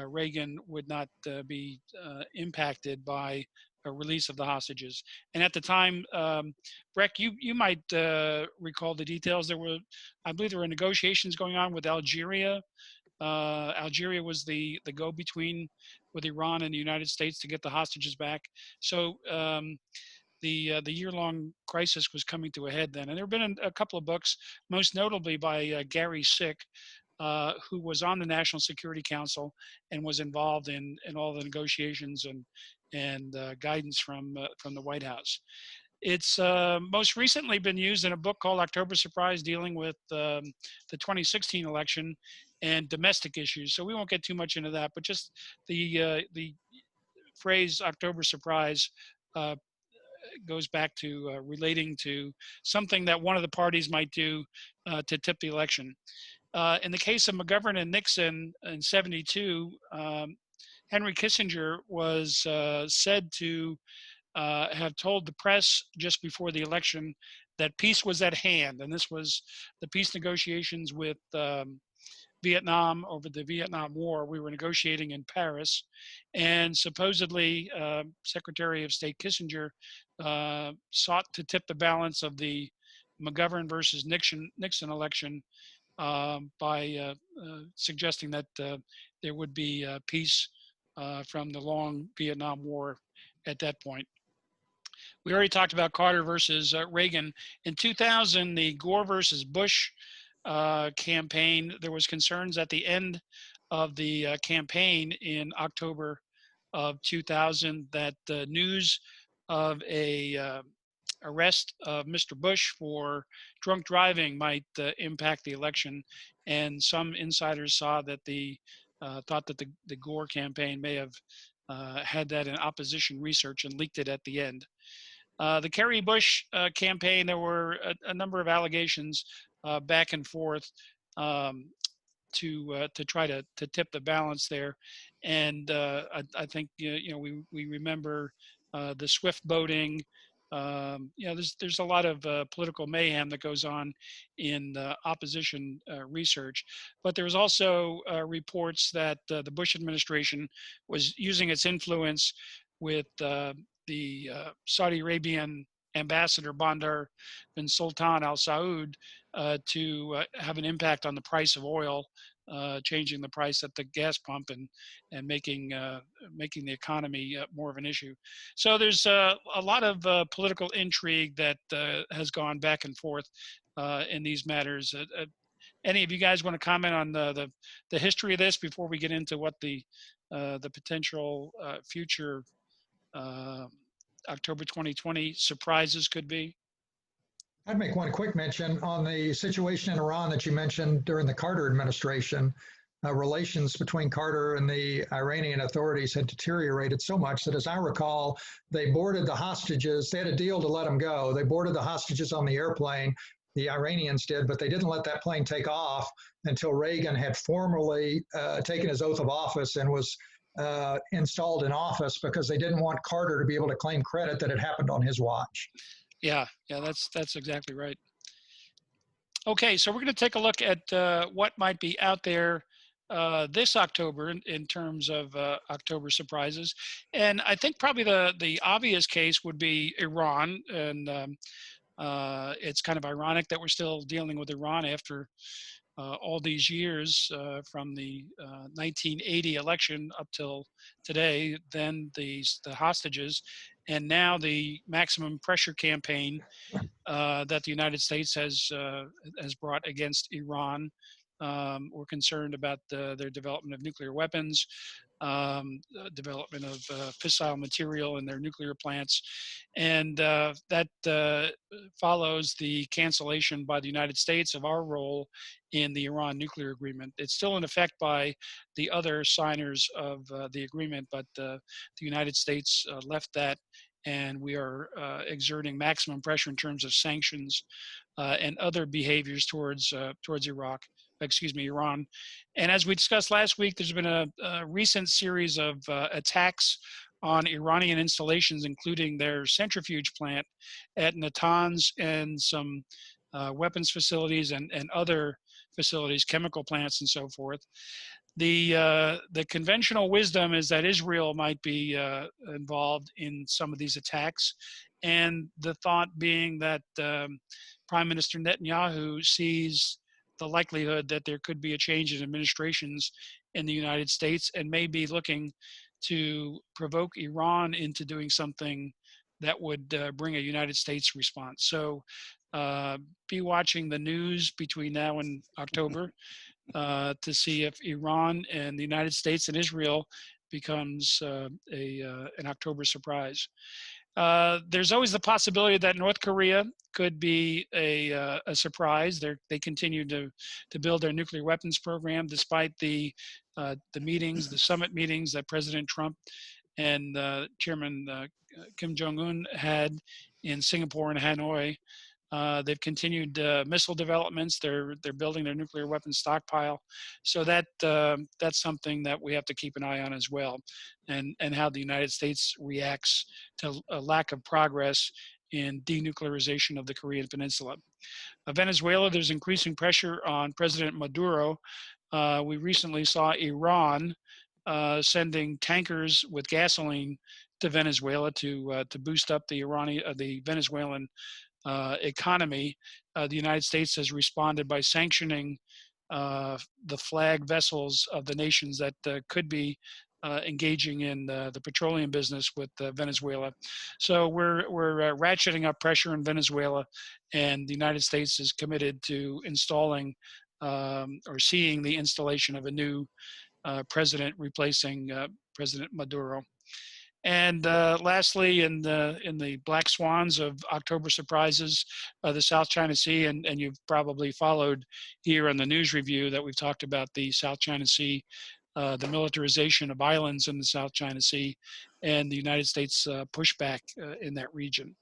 Reagan would not be impacted by a release of the hostages. And at the time, Breck, you might recall the details. I believe there were negotiations going on with Algeria. Algeria was the go-between with Iran and the United States to get the hostages back. So the year-long crisis was coming to a head then. And there have been a couple of books, most notably by Gary Sick, who was on the National Security Council and was involved in all the negotiations and guidance from the White House. It's most recently been used in a book called October Surprise, dealing with the 2016 election and domestic issues. So we won't get too much into that, but just the phrase October Surprise goes back to relating to something that one of the parties might do to tip the election. In the case of McGovern and Nixon in '72, Henry Kissinger was said to have told the press just before the election that peace was at hand, and this was the peace negotiations with Vietnam over the Vietnam War. We were negotiating in Paris, and supposedly Secretary of State Kissinger sought to tip the balance of the McGovern versus Nixon election by suggesting that there would be peace from the long Vietnam War at that point. We already talked about Carter versus Reagan. In 2000, the Gore versus Bush campaign, there was concerns at the end of the campaign in October of 2000 that the news of a arrest of Mr. Bush for drunk driving might impact the election, and some insiders saw that thought that the Gore campaign may have had that in opposition research and leaked it at the end. The Kerry Bush campaign, there were a number of allegations back and forth to try to tip the balance there, and I think we remember the swift boating. There's a lot of political mayhem that goes on in opposition research, but there was also reports that the Bush administration was using its influence with the Saudi Arabian ambassador Bandar bin Sultan Al Saud to have an impact on the price of oil, changing the price at the gas pump and making the economy more of an issue. So there's a lot of political intrigue that has gone back and forth in these matters. Any of you guys want to comment on the history of this before we get into what the potential future October 2020 surprises could be? I'd make one quick mention on the situation in Iran that you mentioned during the Carter administration. Relations between Carter and the Iranian authorities had deteriorated so much that, as I recall, they boarded the hostages. They had a deal to let them go. They boarded the hostages on the airplane. The Iranians did, but they didn't let that plane take off until Reagan had formally taken his oath of office and was installed in office, because they didn't want Carter to be able to claim credit that it happened on his watch. Yeah, that's exactly right. Okay, so we're going to take a look at what might be out there this October in terms of October surprises. And I think probably the obvious case would be Iran. And it's kind of ironic that we're still dealing with Iran after all these years from the 1980 election up till today, then the hostages, and now the maximum pressure campaign that the United States has brought against Iran. We're concerned about their development of nuclear weapons, development of fissile material in their nuclear plants, and that follows the cancellation by the United States of our role in the Iran nuclear agreement. It's still in effect by the other signers of the agreement, but the United States left that, and we are exerting maximum pressure in terms of sanctions and other behaviors towards Iran. And as we discussed last week, there's been a recent series of attacks on Iranian installations, including their centrifuge plant at Natanz and some weapons facilities and other facilities, chemical plants and so forth. The conventional wisdom is that Israel might be involved in some of these attacks, and the thought being that Prime Minister Netanyahu sees the likelihood that there could be a change in administrations in the United States and may be looking to provoke Iran into doing something that would bring a United States response. So be watching the news between now and October to see if Iran and the United States and Israel becomes an October surprise. There's always the possibility that North Korea could be a surprise. They continue to build their nuclear weapons program despite the meetings, the summit meetings that President Trump and Chairman Kim Jong-un had in Singapore and Hanoi. They've continued missile developments. They're building their nuclear weapons stockpile. So that's something that we have to keep an eye on as well, and how the United States reacts to a lack of progress in denuclearization of the Korean Peninsula. Venezuela, there's increasing pressure on President Maduro. We recently saw Iran sending tankers with gasoline to Venezuela to boost up the Venezuelan economy. The United States has responded by sanctioning the flag vessels of the nations that could be engaging in the petroleum business with Venezuela. So we're ratcheting up pressure in Venezuela, and the United States is committed to installing or seeing the installation of a new president replacing President Maduro. And lastly, in the black swans of October surprises, the South China Sea, and you've probably followed here on the news review that we've talked about the South China Sea, the militarization of islands in the South China Sea, and the United States pushback in that region.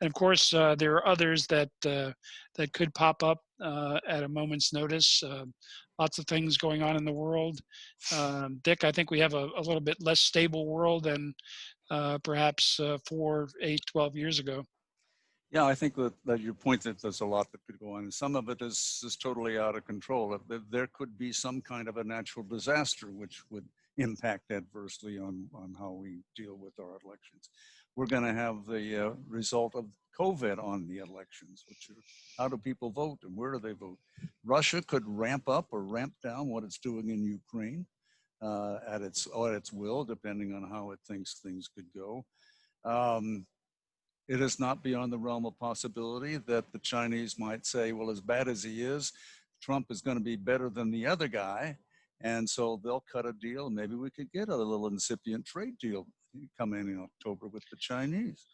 And of course, there are others that could pop up at a moment's notice. Lots of things going on in the world. Dick, I think we have a little bit less stable world than perhaps 4, 8, 12 years ago. Yeah, I think that your point that there's a lot that could go on. Some of it is totally out of control. There could be some kind of a natural disaster which would impact adversely on how we deal with our elections. We're going to have the result of COVID on the elections, which are how do people vote and where do they vote? Russia could ramp up or ramp down what it's doing in Ukraine at its will, depending on how it thinks things could go. It is not beyond the realm of possibility that the Chinese might say, well, as bad as he is, Trump is going to be better than the other guy. And so they'll cut a deal. Maybe we could get a little incipient trade deal come in October with the Chinese.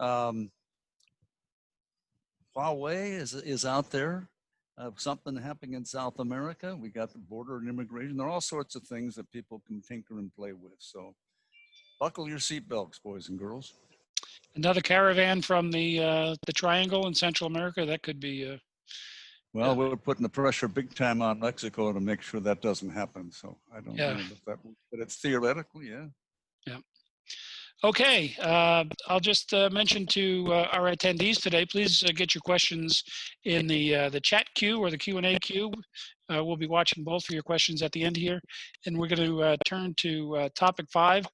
Huawei is out there. Something happening in South America. We got the border and immigration. There are all sorts of things that people can tinker and play with. So buckle your seatbelts, boys and girls. Another caravan from the Triangle in Central America, that could be. Well, we're putting the pressure big time on Mexico to make sure that doesn't happen. So I don't know if that, but it's theoretically, yeah. Yeah. Okay, I'll just mention to our attendees today, please get your questions in the chat queue or the Q&A queue. We'll be watching both for your questions at the end here. And we're going to turn to topic 5.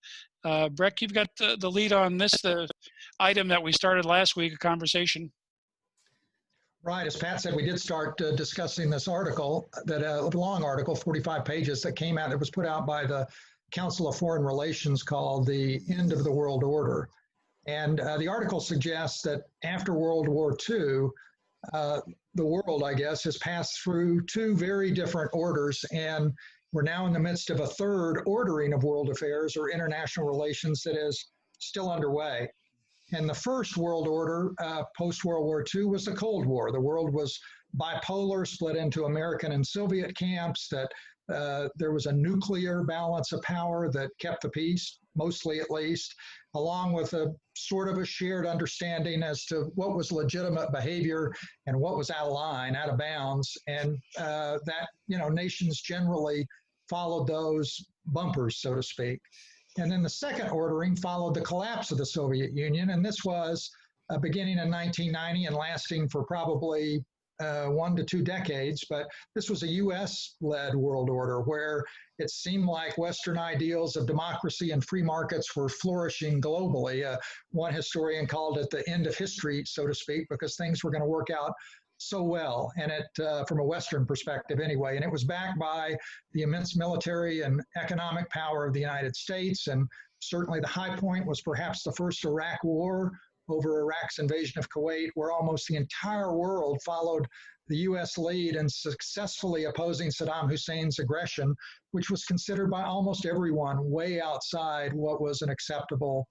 Breck, you've got the lead on this, the item that we started last week, a conversation. Right, as Pat said, we did start discussing this article, that a long article, 45 pages, that came out, that was put out by the Council of Foreign Relations, called The End of the World Order. And the article suggests that after World War II, the world, I guess, has passed through 2 very different orders, and we're now in the midst of a third ordering of world affairs or international relations that is still underway. And the first world order post-World War II was the Cold War. The world was bipolar, split into American and Soviet camps, that there was a nuclear balance of power that kept the peace, mostly at least, along with a sort of a shared understanding as to what was legitimate behavior and what was out of line, out of bounds. And that, nations generally followed those bumpers, so to speak. And then the second ordering followed the collapse of the Soviet Union. And this was beginning in 1990 and lasting for probably 1 to 2 decades. But this was a US-led world order where it seemed like Western ideals of democracy and free markets were flourishing globally. One historian called it the end of history, so to speak, because things were going to work out so well, and from a Western perspective anyway. And it was backed by the immense military and economic power of the United States. And certainly the high point was perhaps the first Iraq war over Iraq's invasion of Kuwait, where almost the entire world followed the US lead in successfully opposing Saddam Hussein's aggression, which was considered by almost everyone way outside what was an acceptable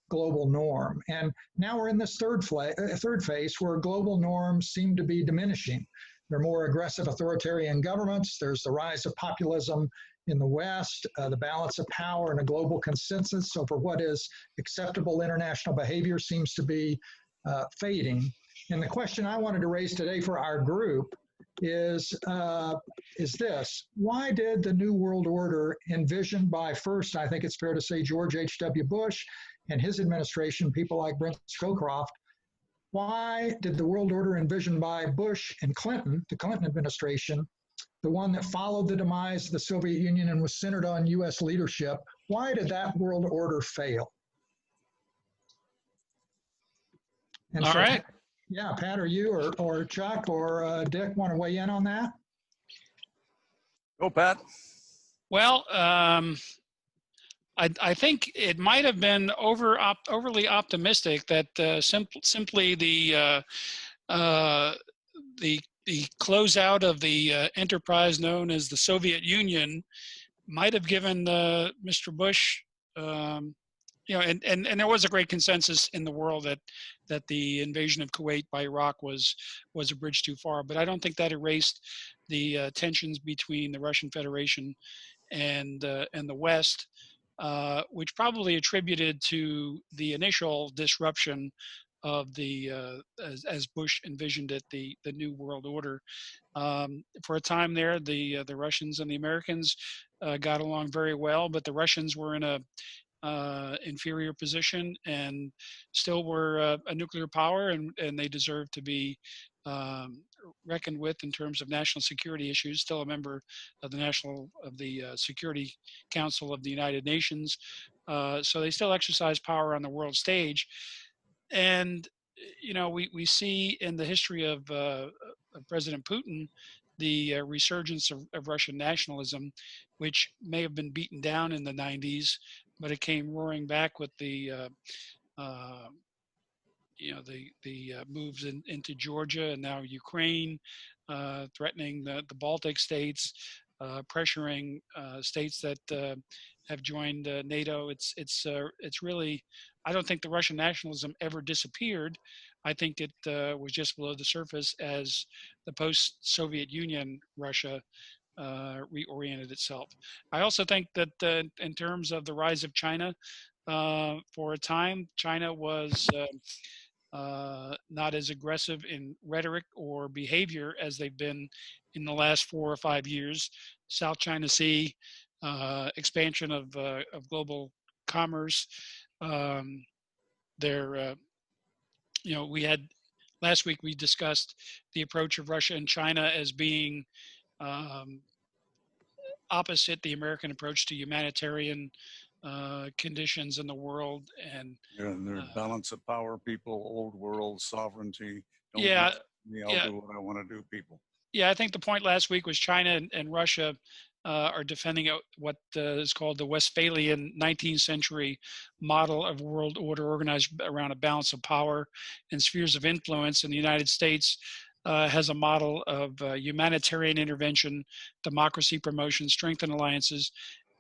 global norm. And now we're in this third phase where global norms seem to be diminishing. There are more aggressive authoritarian governments. There's the rise of populism in the West, the balance of power and a global consensus over what is acceptable international behavior seems to be fading. And the question I wanted to raise today for our group is this: why did the New World Order, envisioned by first, I think it's fair to say, George H.W. Bush and his administration, people like Brent Scowcroft, why did the world order envisioned by Bush and Clinton, the Clinton administration, the one that followed the demise of the Soviet Union and was centered on U.S. leadership, why did that world order fail? And All so, right. yeah, Pat, or you or Chuck or Dick want to weigh in on that? Go, Pat. Well, I think it might have been overly optimistic that simply the closeout of the enterprise known as the Soviet Union might have given Mr. Bush, and there was a great consensus in the world that the invasion of Kuwait by Iraq was a bridge too far. But I don't think that erased the tensions between the Russian Federation and the West, which probably attributed to the initial disruption of the as Bush envisioned it, the new world order. For a time there, the Russians and the Americans got along very well, but the Russians were in a inferior position and still were a nuclear power, and they deserve to be reckoned with in terms of national security issues. Still a member of the Security Council of the United Nations, so they still exercise power on the world stage. And we see in the history of President Putin the resurgence of Russian nationalism, which may have been beaten down in the 90s, but it came roaring back with the moves into Georgia and now Ukraine, threatening the Baltic states, pressuring states that have joined NATO. It's really, I don't think the Russian nationalism ever disappeared. I think it was just below the surface as the post-Soviet Union Russia reoriented itself. I also think that in terms of the rise of China, for a time, China was not as aggressive in rhetoric or behavior as they've been in the last 4 or 5 years. South China Sea, expansion of global commerce. We had last week we discussed the approach of Russia and China as being opposite the American approach to humanitarian conditions in the world, and their balance of power, people, old world sovereignty. Don't yeah, I'll do what I want to do, people. Yeah, I think the point last week was China and Russia are defending what is called the Westphalian 19th century model of world order organized around a balance of power and spheres of influence. And the United States has a model of humanitarian intervention, democracy promotion, strengthened alliances,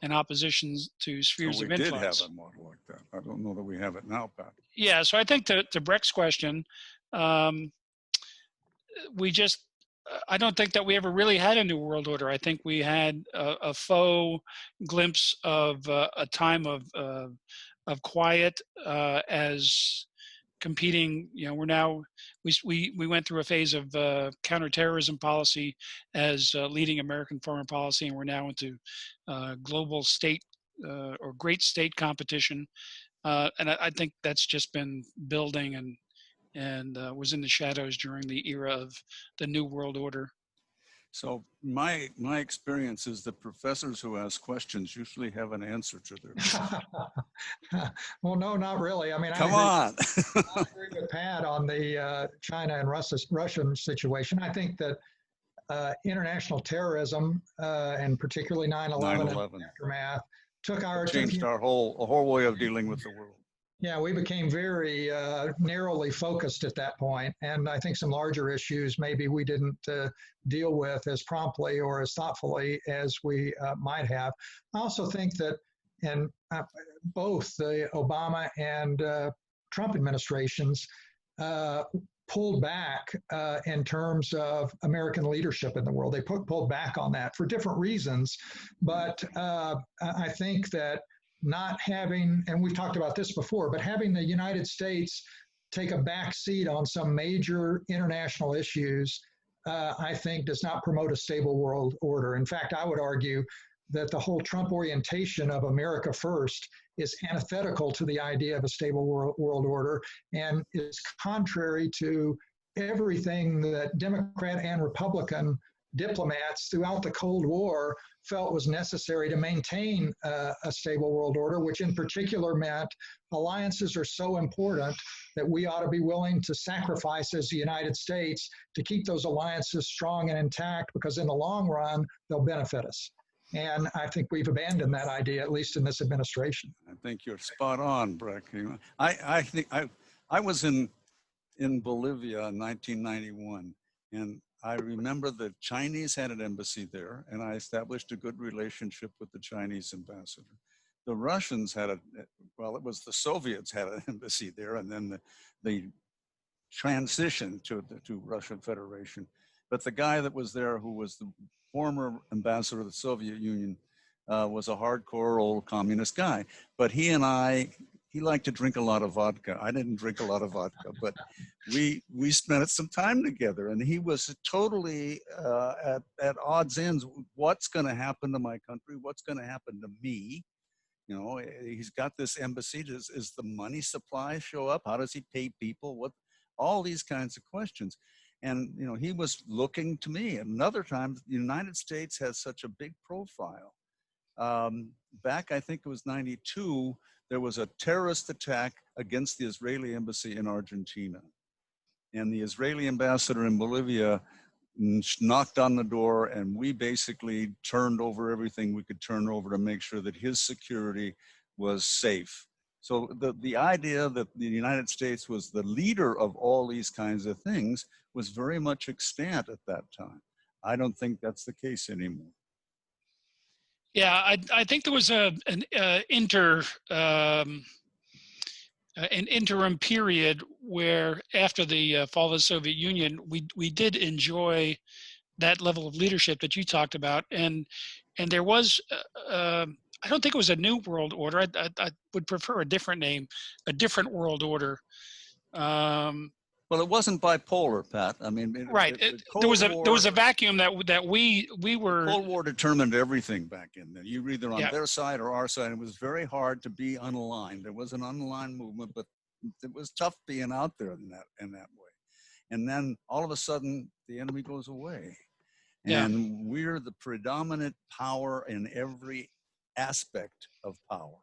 and oppositions to spheres of influence. We did have a model like that. I don't know that we have it now, Pat. Yeah, so I think to Breck's question, I don't think that we ever really had a new world order. I think we had a faux glimpse of a time of quiet as competing. We went through a phase of counterterrorism policy as leading American foreign policy, and we're now into global state or great state competition. And I think that's just been building and was in the shadows during the era of the New World Order. So my experience is that professors who ask questions usually have an answer to their. Well, no, not really. I mean, I agree with Pat on the China and Russian situation. I think that international terrorism and particularly 9/11 and aftermath changed our whole way of dealing with the world. Yeah, we became very narrowly focused at that point, and I think some larger issues maybe we didn't deal with as promptly or as thoughtfully as we might have. I also think that in both the Obama and Trump administrations pulled back in terms of American leadership in the world. They pulled back on that for different reasons, but I think that not having, and we've talked about this before, but having the United States take a back seat on some major international issues, I think does not promote a stable world order. In fact, I would argue that the whole Trump orientation of America first is antithetical to the idea of a stable world order and is contrary to everything that Democrat and Republican diplomats throughout the Cold War felt was necessary to maintain a stable world order, which in particular meant alliances are so important that we ought to be willing to sacrifice as the United States to keep those alliances strong and intact, because in the long run, they'll benefit us. And I think we've abandoned that idea, at least in this administration. I think you're spot on, Breck. I think I was in Bolivia in 1991, and I remember the Chinese had an embassy there, and I established a good relationship with the Chinese ambassador. The Russians had it was the Soviets had an embassy there, and then the transition to Russian Federation. But the guy that was there, who was the former ambassador of the Soviet Union, was a hardcore old communist guy. But he liked to drink a lot of vodka. I didn't drink a lot of vodka, but we spent some time together, and he was totally at odds ends. What's going to happen to my country? What's going to happen to me? You know, he's got this embassy. Is the money supply show up? How does he pay people? What? All these kinds of questions. And, you know, he was looking to me. Another time, the United States has such a big profile. Back, I think it was 92, there was a terrorist attack against the Israeli embassy in Argentina. And the Israeli ambassador in Bolivia knocked on the door, and we basically turned over everything we could turn over to make sure that his security was safe. So the idea that the United States was the leader of all these kinds of things was very much extant at that time. I don't think that's the case anymore. Yeah, I think there was an interim period where, after the fall of the Soviet Union, we did enjoy that level of leadership that you talked about, and there was I don't think it was a new world order. I would prefer a different name, a different world order. Well, it wasn't bipolar, Pat. I mean, there was a vacuum that we were. The Cold War determined everything back in then. You were either on their side or our side. It was very hard to be unaligned. There was an unaligned movement, but it was tough being out there in that way. And then all of a sudden, the enemy goes away, and we're the predominant power in every aspect of power.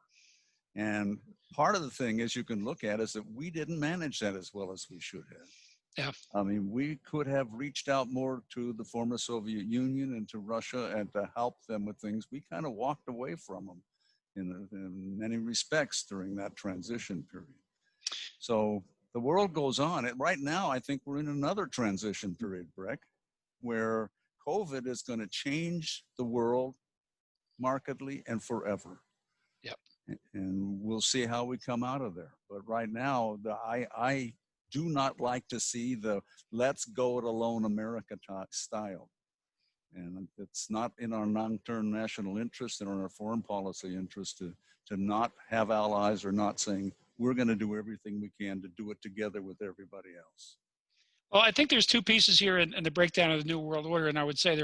And part of the thing is, you can look at is that we didn't manage that as well as we should have. Yeah. I mean, we could have reached out more to the former Soviet Union and to Russia and to help them with things. We kind of walked away from them in many respects during that transition period. So the world goes on. Right now, I think we're in another transition period, Breck, where COVID is going to change the world markedly and forever. Yep. And we'll see how we come out of there. But right now, I do not like to see the let's go it alone America style. And it's not in our long-term national interest and in our foreign policy interest to not have allies, or not saying we're going to do everything we can to do it together with everybody else. Well, I think there's two pieces here in the breakdown of the New World Order, and I would say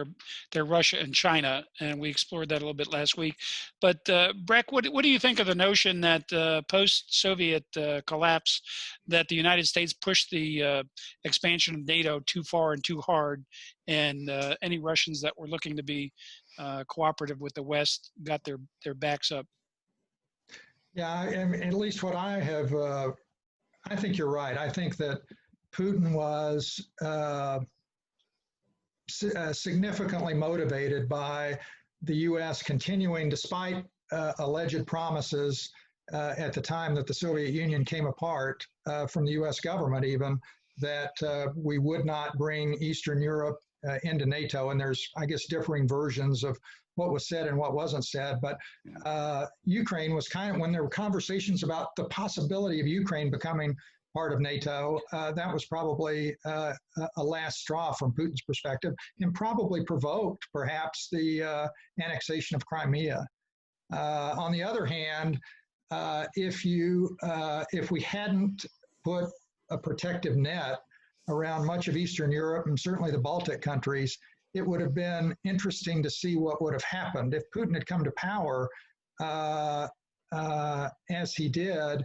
they're Russia and China, and we explored that a little bit last week. But Breck, what do you think of the notion that post-Soviet collapse, that the United States pushed the expansion of NATO too far and too hard, and any Russians that were looking to be cooperative with the West got their backs up? Yeah, at least what I have, I think you're right. I think that Putin was significantly motivated by the U.S. continuing, despite alleged promises at the time that the Soviet Union came apart from the U.S. government even, that we would not bring Eastern Europe into NATO. And there's, I guess, differing versions of what was said and what wasn't said. But Ukraine was kind of, when there were conversations about the possibility of Ukraine becoming part of NATO, that was probably a last straw from Putin's perspective, and probably provoked perhaps the annexation of Crimea. On the other hand, if we hadn't put a protective net around much of Eastern Europe and certainly the Baltic countries, it would have been interesting to see what would have happened if Putin had come to power as he did.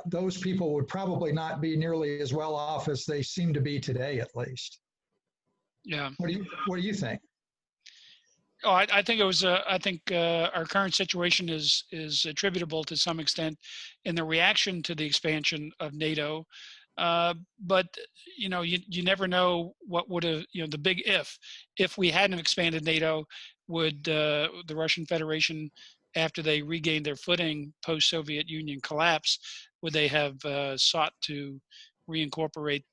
Those people would probably not be nearly as well off as they seem to be today, at least. Yeah. What do you think? Oh, I think it was. I think our current situation is attributable to some extent in the reaction to the expansion of NATO. But you know, you never know what would have. You know, the big if we hadn't expanded NATO, would the Russian Federation, after they regained their footing post-Soviet Union collapse, would they have sought to reincorporate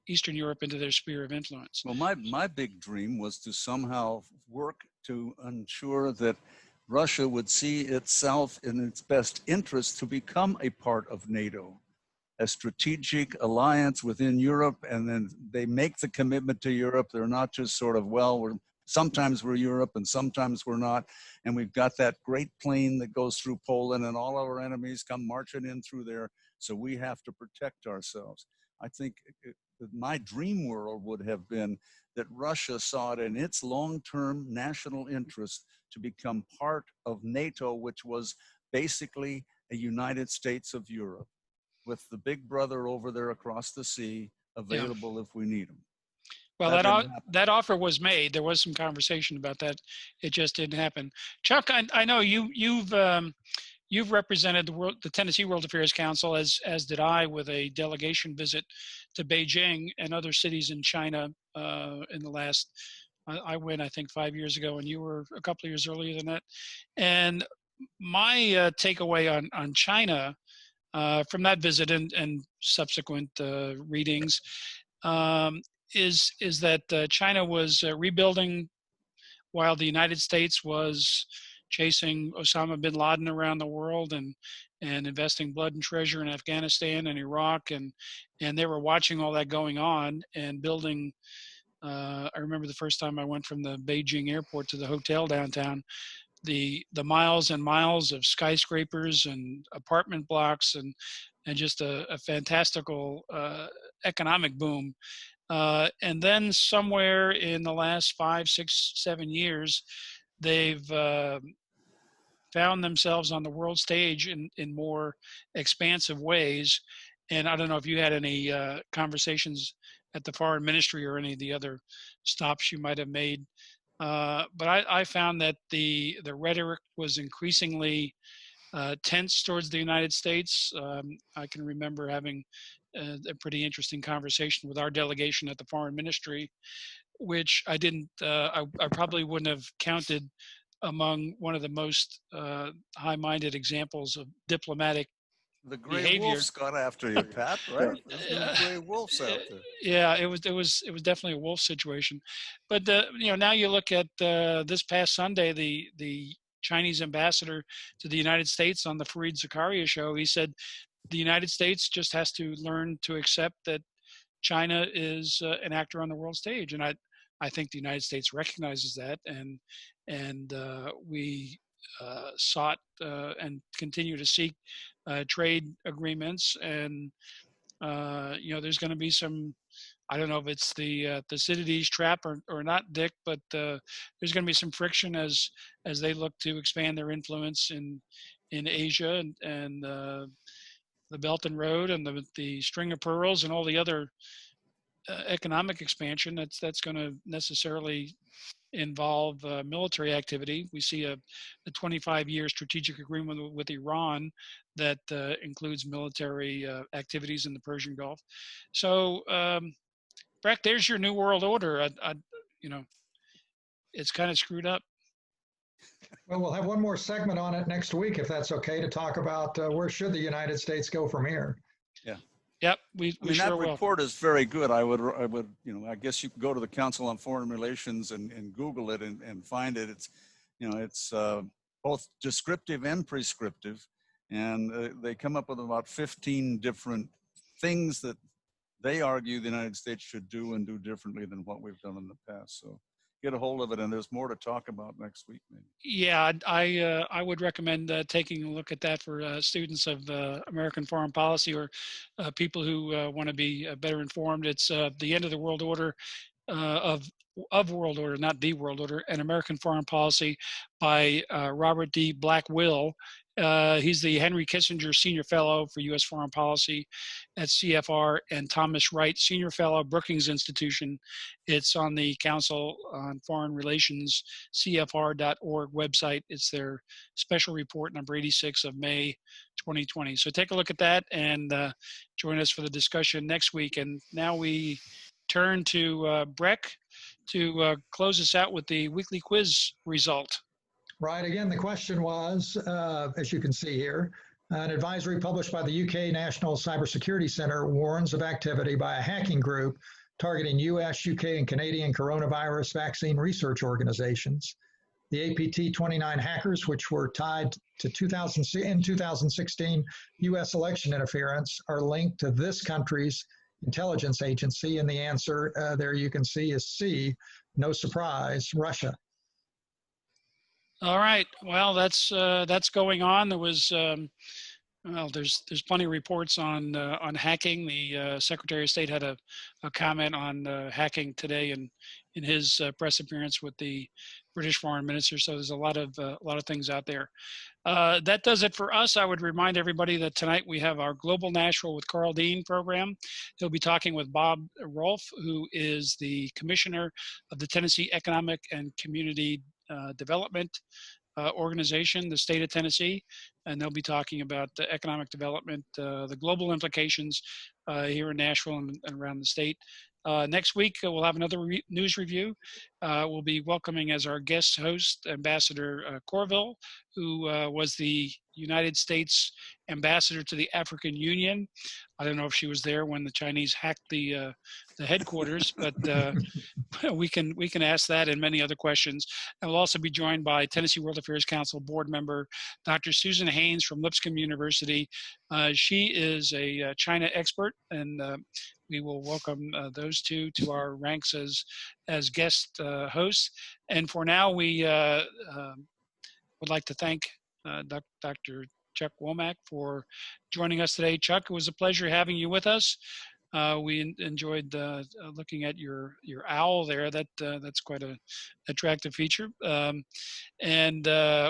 Eastern Europe into their sphere of influence? Well, my big dream was to somehow work to ensure that Russia would see itself in its best interest to become a part of NATO, a strategic alliance within Europe, and then they make the commitment to Europe. They're not just sort of, well, sometimes we're Europe and sometimes we're not, and we've got that great plane that goes through Poland and all our enemies come marching in through there, so we have to protect ourselves. I think my dream world would have been that Russia saw it in its long-term national interest to become part of NATO, which was basically a United States of Europe, with the big brother over there across the sea available if we need him. Well, that offer was made. There was some conversation about that. It just didn't happen. Chuck, I know you've represented the Tennessee World Affairs Council, as did I, with a delegation visit to Beijing and other cities in China in the last. I went, I think, 5 years ago, and you were a couple of years earlier than that. And my takeaway on China from that visit and subsequent readings is that China was rebuilding while the United States was chasing Osama bin Laden around the world and investing blood and treasure in Afghanistan and Iraq, and they were watching all that going on and building. I remember the first time I went from the Beijing airport to the hotel downtown, the miles and miles of skyscrapers and apartment blocks and just a fantastical economic boom. And then somewhere in the last 5, 6, 7 years, they've found themselves on the world stage in more expansive ways. And I don't know if you had any conversations at the foreign ministry or any of the other stops you might have made. But I found that the rhetoric was increasingly tense towards the United States. I can remember having a pretty interesting conversation with our delegation at the foreign ministry, which I didn't, I probably wouldn't have counted among one of the most high-minded examples of diplomatic The gray behavior. wolves got after you, Pat, right? There's no gray wolves out there. Yeah, it was definitely a wolf situation. But you know, now you look at this past Sunday, the Chinese ambassador to the United States on the Fareed Zakaria show, he said the United States just has to learn to accept that China is an actor on the world stage, and I think the United States recognizes that, and we sought and continue to seek trade agreements, and you know, there's going to be some. I don't know if it's the Thucydides trap or not, Dick, but there's going to be some friction as they look to expand their influence in Asia and the Belt and Road and the String of Pearls and all the other economic expansion that's going to necessarily involve military activity. We see a 25-year strategic agreement with Iran that includes military activities in the Persian Gulf. So, Breck, there's your new world order. You know, it's kind of screwed up. Well, we'll have one more segment on it next week, if that's okay, to talk about where should the United States go from here. Yeah. Yep, we sure that will. report is very good. I would, you know, I guess you could go to the Council on Foreign Relations and Google it and find it. It's, you know, it's both descriptive and prescriptive, and they come up with about 15 different things that they argue the United States should do and do differently than what we've done in the past. So get a hold of it, and there's more to talk about next week, maybe. Yeah, I would recommend taking a look at that for students of American foreign policy or people who want to be better informed. It's The End of the World Order, of World Order, not the World Order, and American Foreign Policy by Robert D. Black-Will. He's the Henry Kissinger Senior Fellow for U.S. Foreign Policy at CFR, and Thomas Wright Senior Fellow, Brookings Institution. It's on the Council on Foreign Relations, CFR.org website. It's their special report number 86 of May 2020. So take a look at that and join us for the discussion next week. And now we turn to Breck to close us out with the weekly quiz result. Right. Again, the question was, as you can see here, an advisory published by the UK National Cybersecurity Center warns of activity by a hacking group targeting US, UK, and Canadian coronavirus vaccine research organizations. The APT-29 hackers, which were tied to 2016 US election interference, are linked to this country's intelligence agency, and the answer there you can see is C. No surprise, Russia. All right. Well, that's going on. There was well, there's plenty of reports on hacking. The Secretary of State had a comment on hacking today in his press appearance with the British Foreign Minister. So there's a lot of things out there. That does it for us. I would remind everybody that tonight we have our Global Nashville with Carl Dean program. He'll be talking with Bob Rolfe, who is the Commissioner of the Tennessee Economic and Community Development Organization, the state of Tennessee, and they'll be talking about the economic development, the global implications here in Nashville and around the state. Next week, we'll have another news review. We'll be welcoming as our guest host Ambassador Cookeville, who was the United States ambassador to the African Union. I don't know if she was there when the Chinese hacked the headquarters, but we can ask that and many other questions. And we'll also be joined by Tennessee World Affairs Council board member Dr. Susan Haynes from Lipscomb University. She is a China expert, and we will welcome those two to our ranks as guest hosts. And for now, we would like to thank Dr. Chuck Womack for joining us today. Chuck, it was a pleasure having you with us. We enjoyed looking at your owl there. That's quite an attractive feature. And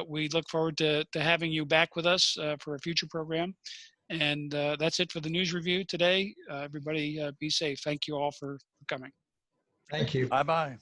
we look forward to having you back with us for a future program. And that's it for the news review today. Everybody be safe. Thank you all for coming. Thank you. Bye-bye.